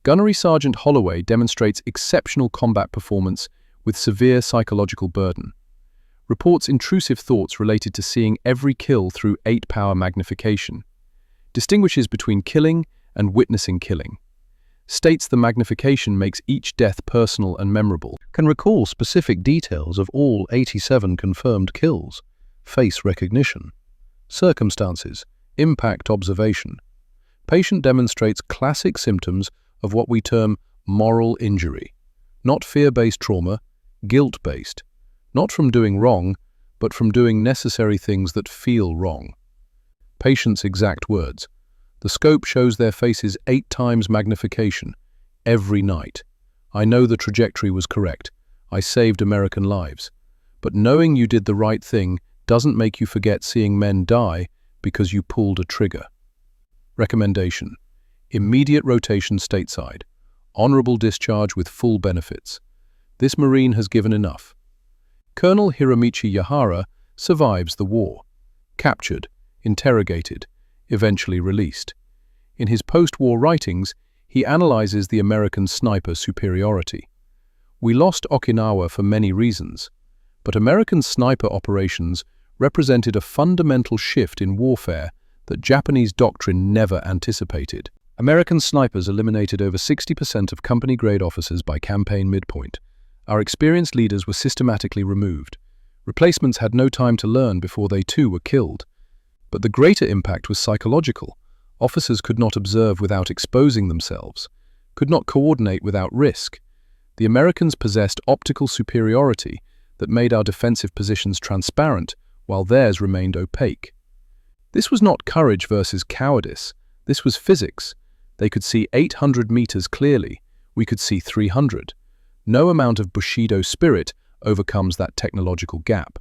Gunnery Sergeant Holloway demonstrates exceptional combat performance with severe psychological burden. Reports intrusive thoughts related to seeing every kill through 8-power magnification. Distinguishes between killing and witnessing killing. States the magnification makes each death personal and memorable. Can recall specific details of all 87 confirmed kills. Face recognition. Circumstances. Impact observation. Patient demonstrates classic symptoms of what we term moral injury. Not fear-based trauma, guilt-based. Not from doing wrong, but from doing necessary things that feel wrong. Patient's exact words. The scope shows their faces 8 times magnification, every night. I know the trajectory was correct. I saved American lives. But knowing you did the right thing doesn't make you forget seeing men die because you pulled a trigger. Recommendation. Immediate rotation stateside. Honorable discharge with full benefits. This Marine has given enough. Colonel Hiromichi Yahara survives the war. Captured, interrogated, eventually released. In his post-war writings, he analyzes the American sniper superiority. We lost Okinawa for many reasons, but American sniper operations represented a fundamental shift in warfare that Japanese doctrine never anticipated. American snipers eliminated over 60% of company-grade officers by campaign midpoint. Our experienced leaders were systematically removed. Replacements had no time to learn before they too were killed. But the greater impact was psychological. Officers could not observe without exposing themselves, could not coordinate without risk. The Americans possessed optical superiority that made our defensive positions transparent while theirs remained opaque. This was not courage versus cowardice. This was physics. They could see 800 meters clearly. We could see 300. No amount of Bushido spirit overcomes that technological gap.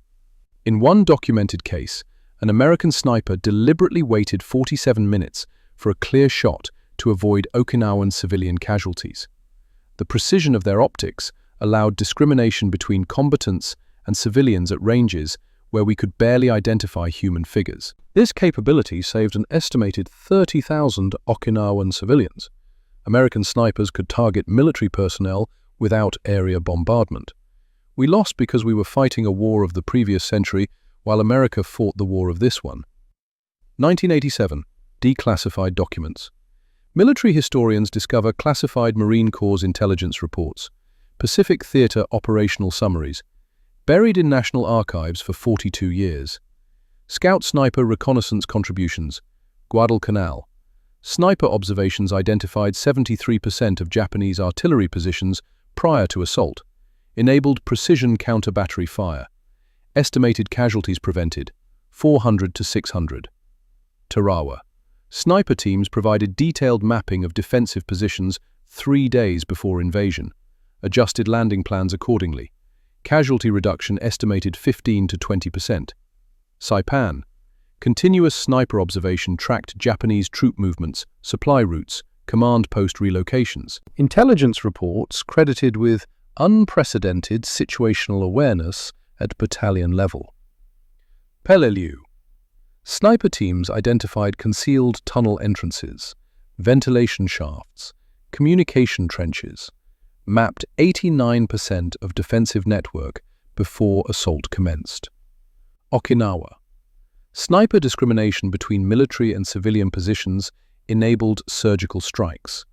In one documented case, an American sniper deliberately waited 47 minutes for a clear shot to avoid Okinawan civilian casualties. The precision of their optics allowed discrimination between combatants and civilians at ranges where we could barely identify human figures. This capability saved an estimated 30,000 Okinawan civilians. American snipers could target military personnel without area bombardment. We lost because we were fighting a war of the previous century while America fought the war of this one. 1987. Declassified documents. Military historians discover classified Marine Corps intelligence reports, Pacific Theater operational summaries, buried in National Archives for 42 years. Scout Sniper Reconnaissance Contributions, Guadalcanal. Sniper observations identified 73% of Japanese artillery positions prior to assault. Enabled precision counter-battery fire. Estimated casualties prevented, 400 to 600. Tarawa. Sniper teams provided detailed mapping of defensive positions 3 days before invasion. Adjusted landing plans accordingly. Casualty reduction estimated 15 to 20%. Saipan. Continuous sniper observation tracked Japanese troop movements, supply routes, command post relocations. Intelligence reports credited with unprecedented situational awareness at battalion level. Peleliu. Sniper teams identified concealed tunnel entrances, ventilation shafts, communication trenches, mapped 89% of defensive network before assault commenced. Okinawa. Sniper discrimination between military and civilian positions enabled surgical strikes.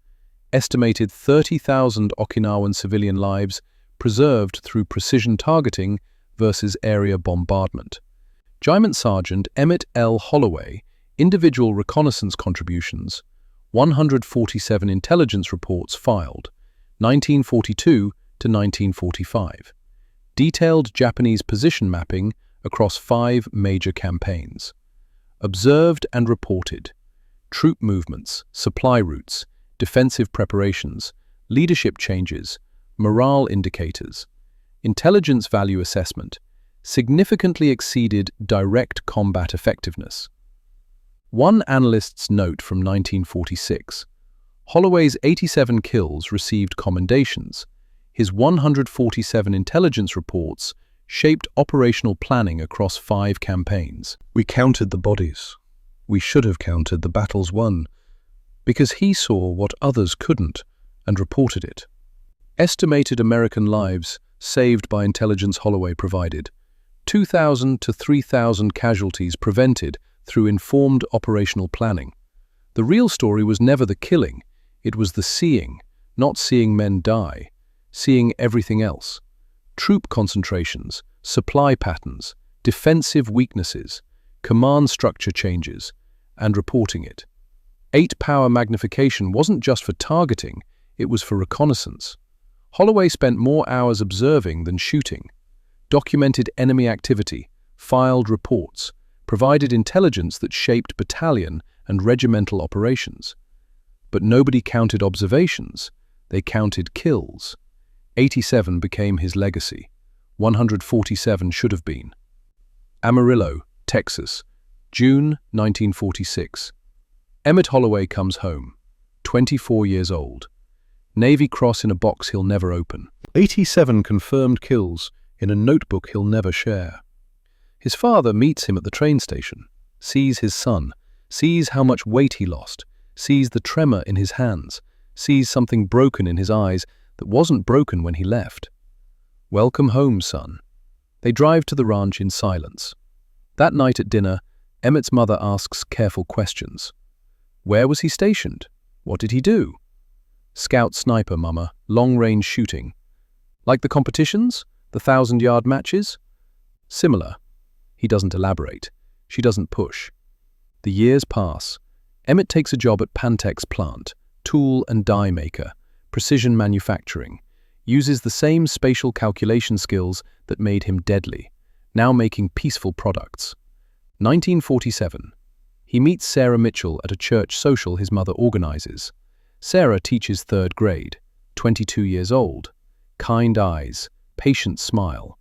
Estimated 30,000 Okinawan civilian lives preserved through precision targeting versus area bombardment. Regiment Sergeant Emmett L. Holloway, individual reconnaissance contributions, 147 intelligence reports filed, 1942 to 1945. Detailed Japanese position mapping across 5 major campaigns. Observed and reported. Troop movements, supply routes, defensive preparations, leadership changes, morale indicators. Intelligence value assessment significantly exceeded direct combat effectiveness. One analyst's note from 1946. Holloway's 87 kills received commendations. His 147 intelligence reports shaped operational planning across 5 campaigns. We counted the bodies. We should have counted the battles won, because he saw what others couldn't and reported it. Estimated American lives saved by intelligence Holloway provided. 2,000 to 3,000 casualties prevented through informed operational planning. The real story was never the killing, it was the seeing, not seeing men die, seeing everything else. Troop concentrations, supply patterns, defensive weaknesses, command structure changes, and reporting it. 8-power magnification wasn't just for targeting, it was for reconnaissance. Holloway spent more hours observing than shooting, documented enemy activity, filed reports, provided intelligence that shaped battalion and regimental operations. But nobody counted observations, they counted kills. 87 became his legacy, 147 should have been. Amarillo, Texas, June 1946. Emmett Holloway comes home, 24 years old. Navy Cross in a box he'll never open. 87 confirmed kills in a notebook he'll never share. His father meets him at the train station, sees his son, sees how much weight he lost, sees the tremor in his hands, sees something broken in his eyes that wasn't broken when he left. Welcome home, son. They drive to the ranch in silence. That night at dinner, Emmett's mother asks careful questions. Where was he stationed? What did he do? Scout sniper, Mama, long-range shooting. Like the competitions? The 1,000-yard matches? Similar. He doesn't elaborate. She doesn't push. The years pass. Emmett takes a job at Pantech's plant, tool and die maker, precision manufacturing, uses the same spatial calculation skills that made him deadly, now making peaceful products. 1947. He meets Sarah Mitchell at a church social his mother organizes. Sarah teaches 3rd grade, 22 years old, kind eyes, patient smile.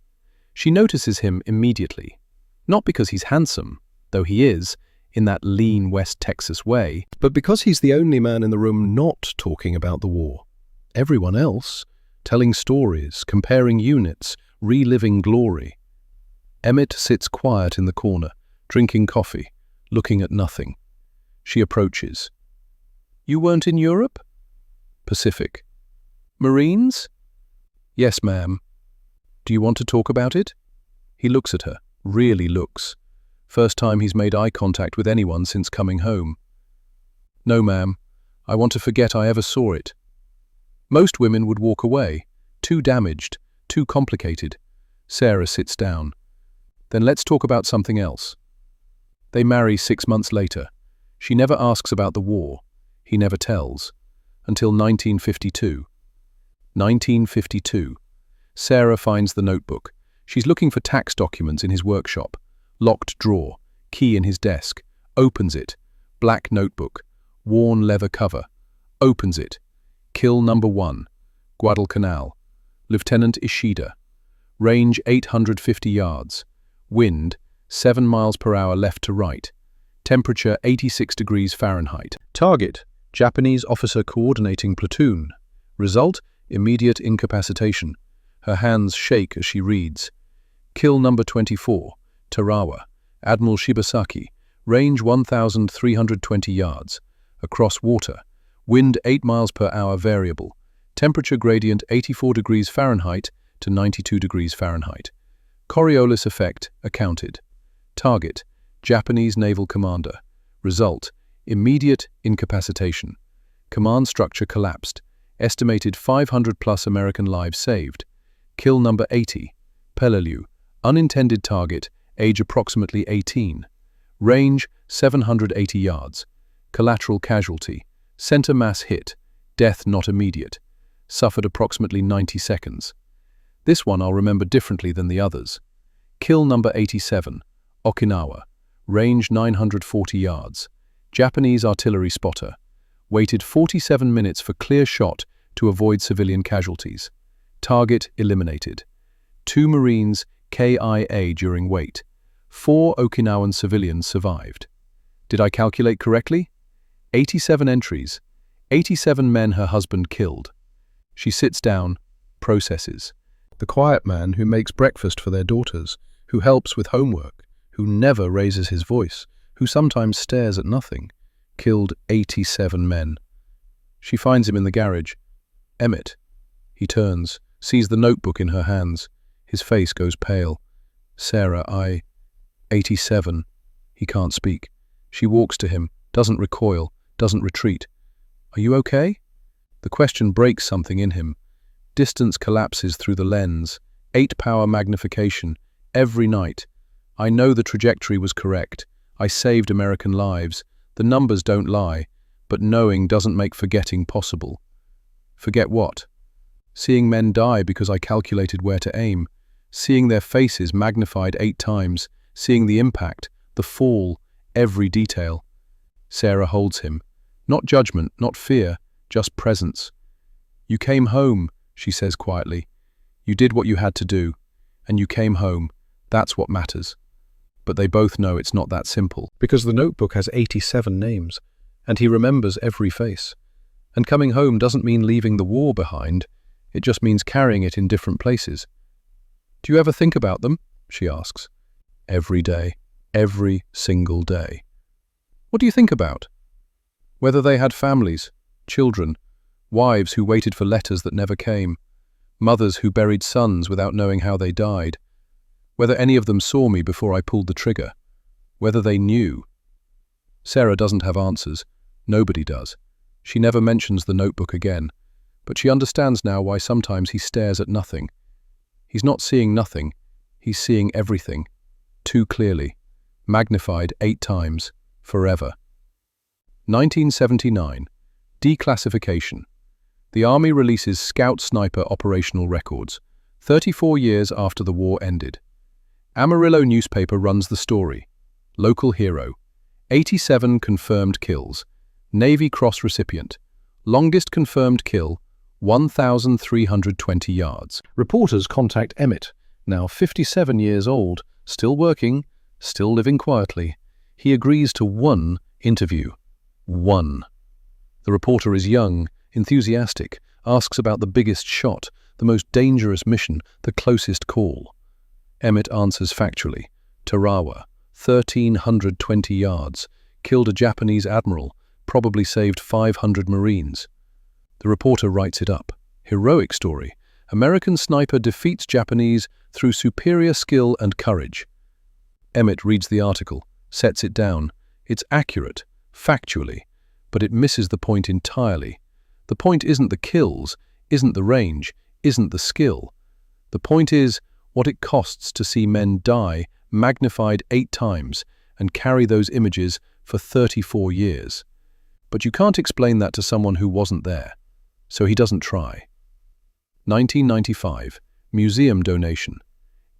She notices him immediately, not because he's handsome, though he is, in that lean West Texas way, but because he's the only man in the room not talking about the war. Everyone else, telling stories, comparing units, reliving glory. Emmett sits quiet in the corner, drinking coffee, looking at nothing. She approaches. You weren't in Europe? Pacific. Marines? Yes, ma'am. Do you want to talk about it? He looks at her, really looks. First time he's made eye contact with anyone since coming home. No, ma'am. I want to forget I ever saw it. Most women would walk away. Too damaged, too complicated. Sarah sits down. Then let's talk about something else. They marry 6 months later. She never asks about the war. He never tells. Until 1952. 1952. Sarah finds the notebook. She's looking for tax documents in his workshop. Locked drawer. Key in his desk. Opens it. Black notebook. Worn leather cover. Opens it. Kill number 1. Guadalcanal. Lieutenant Ishida. Range 850 yards. Wind 7 miles per hour left to right. Temperature 86 degrees Fahrenheit. Target Japanese officer coordinating platoon. Result immediate incapacitation. Her hands shake as she reads. Kill number 24. Tarawa. Admiral Shibasaki. Range 1,320 yards. Across water. Wind 8 miles per hour variable. Temperature gradient 84 degrees Fahrenheit to 92 degrees Fahrenheit. Coriolis effect accounted. Target Japanese naval commander. Result Immediate incapacitation. Command structure collapsed. Estimated 500+ American lives saved. Kill number 80. Peleliu. Unintended target, age approximately 18. Range 780 yards. Collateral casualty. Center mass hit. Death not immediate. Suffered approximately 90 seconds. This one I'll remember differently than the others. Kill number 87. Okinawa. Range 940 yards. Japanese artillery spotter. Waited 47 minutes for clear shot to avoid civilian casualties. Target eliminated. 2 Marines KIA during wait. 4 Okinawan civilians survived. Did I calculate correctly? 87 entries. 87 men her husband killed. She sits down, processes. The quiet man who makes breakfast for their daughters, who helps with homework, who never raises his voice, who sometimes stares at nothing, killed 87 men. She finds him in the garage. Emmett. He turns, sees the notebook in her hands. His face goes pale. Sarah, 87. He can't speak. She walks to him, doesn't recoil, doesn't retreat. Are you okay? The question breaks something in him. Distance collapses through the lens. 8-power magnification. Every night. I know the trajectory was correct. I saved American lives. The numbers don't lie, but knowing doesn't make forgetting possible. Forget what? Seeing men die because I calculated where to aim. Seeing their faces magnified 8 times. Seeing the impact, the fall, every detail. Sarah holds him. Not judgment, not fear, just presence. You came home, she says quietly. You did what you had to do, and you came home. That's what matters. But they both know it's not that simple. Because the notebook has 87 names, and he remembers every face. And coming home doesn't mean leaving the war behind. It just means carrying it in different places. Do you ever think about them? She asks. Every day. Every single day. What do you think about? Whether they had families, children, wives who waited for letters that never came, mothers who buried sons without knowing how they died, whether any of them saw me before I pulled the trigger, whether they knew. Sarah doesn't have answers. Nobody does. She never mentions the notebook again, but she understands now why sometimes he stares at nothing. He's not seeing nothing, he's seeing everything, too clearly, magnified 8 times, forever. 1979. Declassification. The Army releases Scout Sniper operational records, 34 years after the war ended. Amarillo newspaper runs the story. Local hero. 87 confirmed kills. Navy Cross recipient. Longest confirmed kill, 1,320 yards. Reporters contact Emmett, now 57 years old, still working, still living quietly. He agrees to 1 interview. 1. The reporter is young, enthusiastic, asks about the biggest shot, the most dangerous mission, the closest call. Emmett answers factually. Tarawa, 1,320 yards, killed a Japanese admiral, probably saved 500 Marines. The reporter writes it up. Heroic story. American sniper defeats Japanese through superior skill and courage. Emmett reads the article, sets it down. It's accurate, factually, but it misses the point entirely. The point isn't the kills, isn't the range, isn't the skill. The point is what it costs to see men die magnified 8 times and carry those images for 34 years. But you can't explain that to someone who wasn't there, so he doesn't try. 1995. Museum donation.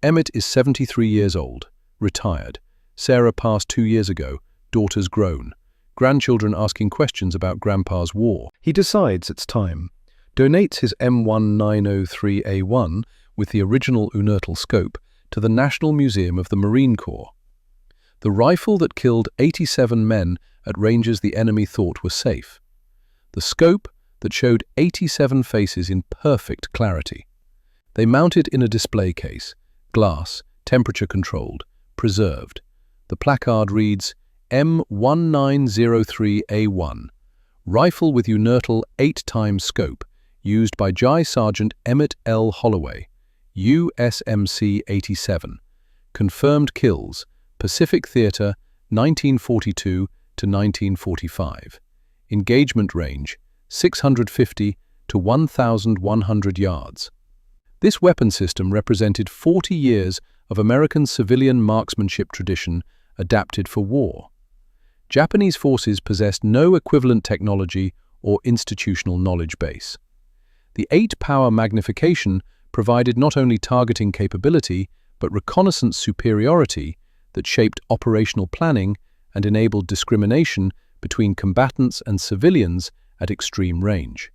Emmett is 73 years old, retired. Sarah passed 2 years ago, daughters grown. Grandchildren asking questions about Grandpa's war. He decides it's time. Donates his M1903A1 with the original Unertal scope to the National Museum of the Marine Corps. The rifle that killed 87 men at ranges the enemy thought were safe. The scope that showed 87 faces in perfect clarity. They mount it in a display case, glass, temperature-controlled, preserved. The placard reads, M1903A1, rifle with Unertal 8-times scope, used by Jai Sergeant Emmett L. Holloway, USMC 87. Confirmed kills, Pacific Theater, 1942 to to 1945. Engagement range 650 to 1,100 yards. This weapon system represented 40 years of American civilian marksmanship tradition adapted for war. Japanese forces possessed no equivalent technology or institutional knowledge base. The 8-power magnification provided not only targeting capability, but reconnaissance superiority that shaped operational planning and enabled discrimination between combatants and civilians at extreme range.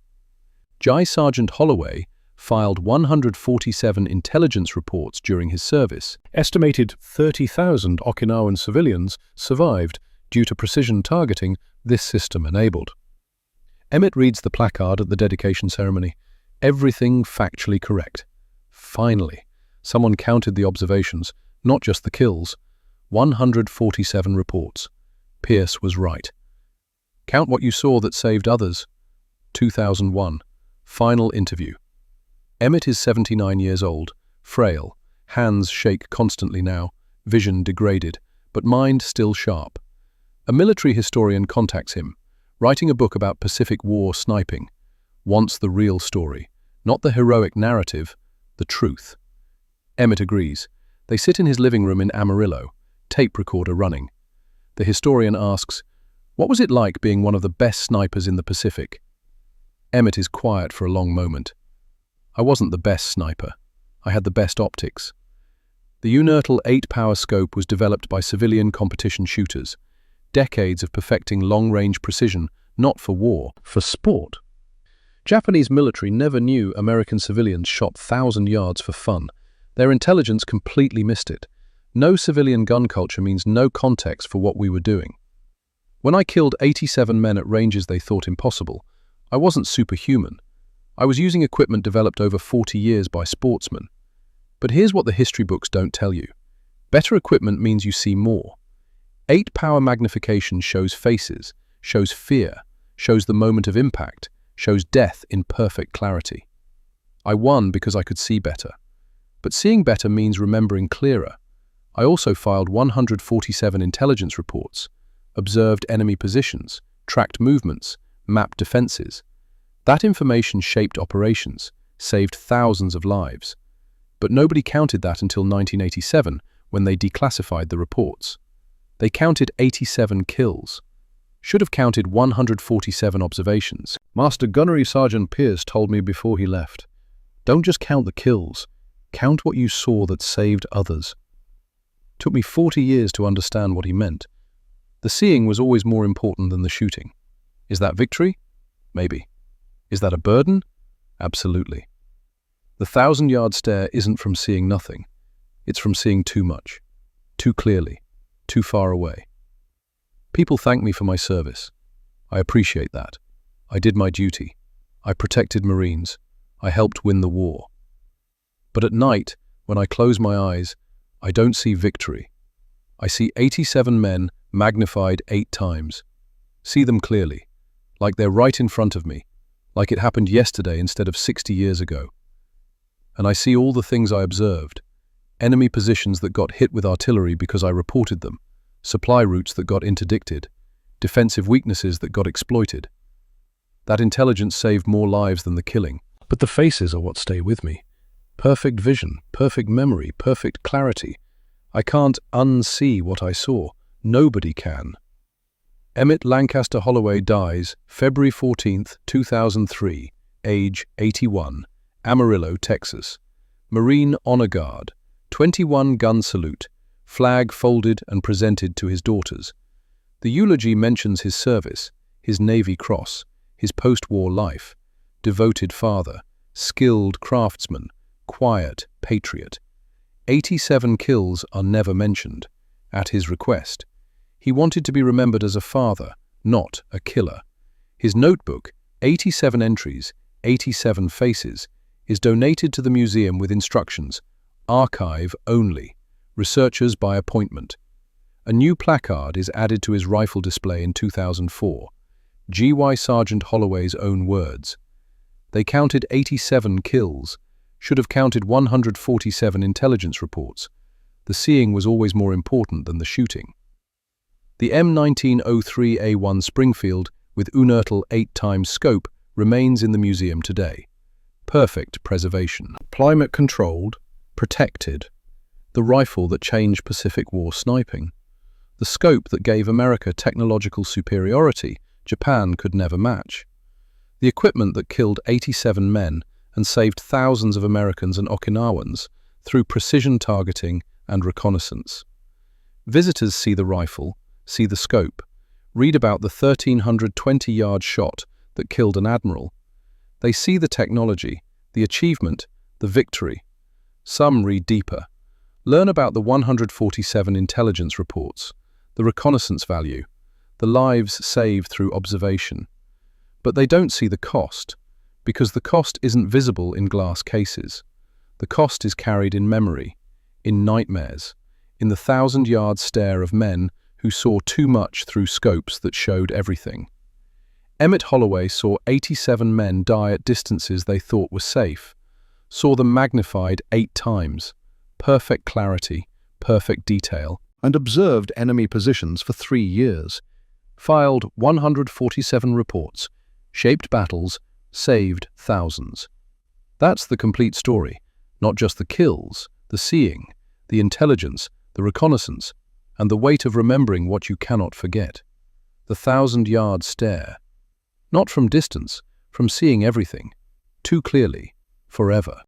Jai Sergeant Holloway filed 147 intelligence reports during his service. Estimated 30,000 Okinawan civilians survived due to precision targeting this system enabled. Emmett reads the placard at the dedication ceremony. Everything factually correct. Finally, someone counted the observations, not just the kills. 147 reports. Pierce was right. Count what you saw that saved others. 2001. Final interview. Emmett is 79 years old, frail, hands shake constantly now, vision degraded, but mind still sharp. A military historian contacts him, writing a book about Pacific War sniping. Wants the real story, not the heroic narrative, the truth. Emmett agrees. They sit in his living room in Amarillo, tape recorder running. The historian asks, "What was it like being one of the best snipers in the Pacific?" Emmett is quiet for a long moment. "I wasn't the best sniper. I had the best optics." The Unertal 8-power scope was developed by civilian competition shooters. Decades of perfecting long-range precision, not for war, for sport. Japanese military never knew American civilians shot 1,000 yards for fun. Their intelligence completely missed it. No civilian gun culture means no context for what we were doing. When I killed 87 men at ranges they thought impossible, I wasn't superhuman. I was using equipment developed over 40 years by sportsmen. But here's what the history books don't tell you. Better equipment means you see more. 8-power magnification shows faces, shows fear, shows the moment of impact, shows death in perfect clarity. I won because I could see better. But seeing better means remembering clearer. I also filed 147 intelligence reports, observed enemy positions, tracked movements, mapped defenses. That information shaped operations, saved thousands of lives. But nobody counted that until 1987, when they declassified the reports. They counted 87 kills. Should have counted 147 observations. Master Gunnery Sergeant Pierce told me before he left, "Don't just count the kills. Count what you saw that saved others." Took me 40 years to understand what he meant. The seeing was always more important than the shooting. Is that victory? Maybe. Is that a burden? Absolutely. The 1,000-yard stare isn't from seeing nothing. It's from seeing too much, too clearly, too far away. People thank me for my service. I appreciate that. I did my duty. I protected Marines. I helped win the war. But at night, when I close my eyes, I don't see victory. I see 87 men magnified 8 times. See them clearly, like they're right in front of me, like it happened yesterday instead of 60 years ago. And I see all the things I observed. Enemy positions that got hit with artillery because I reported them. Supply routes that got interdicted. Defensive weaknesses that got exploited. That intelligence saved more lives than the killing. But the faces are what stay with me. Perfect vision, perfect memory, perfect clarity. I can't unsee what I saw. Nobody can. Emmett Lancaster Holloway dies February 14, 2003, age 81, Amarillo, Texas. Marine Honor Guard, 21 gun salute, flag folded and presented to his daughters. The eulogy mentions his service, his Navy Cross, his post-war life, devoted father, skilled craftsman, quiet patriot. 87 kills are never mentioned. At his request, he wanted to be remembered as a father, not a killer. His notebook, 87 entries, 87 faces, is donated to the museum with instructions, archive only, researchers by appointment. A new placard is added to his rifle display in 2004. G.Y. Sergeant Holloway's own words. They counted 87 kills, should have counted 147 intelligence reports. The seeing was always more important than the shooting. The M1903A1 Springfield with Unertel 8x scope remains in the museum today. Perfect preservation. Climate-controlled, protected. The rifle that changed Pacific War sniping. The scope that gave America technological superiority Japan could never match. The equipment that killed 87 men and saved thousands of Americans and Okinawans through precision targeting and reconnaissance. Visitors see the rifle, see the scope, read about the 1,320-yard shot that killed an admiral. They see the technology, the achievement, the victory. Some read deeper, learn about the 147 intelligence reports, the reconnaissance value, the lives saved through observation. But they don't see the cost, because the cost isn't visible in glass cases. The cost is carried in memory, in nightmares, in the 1,000-yard stare of men who saw too much through scopes that showed everything. Emmett Holloway saw 87 men die at distances they thought were safe, saw them magnified 8 times, perfect clarity, perfect detail, and observed enemy positions for 3 years. filed 147 reports, shaped battles, saved thousands. That's the complete story, not just the kills, the seeing, the intelligence, the reconnaissance, and the weight of remembering what you cannot forget. The 1,000-yard stare. Not from distance, from seeing everything, too clearly, forever.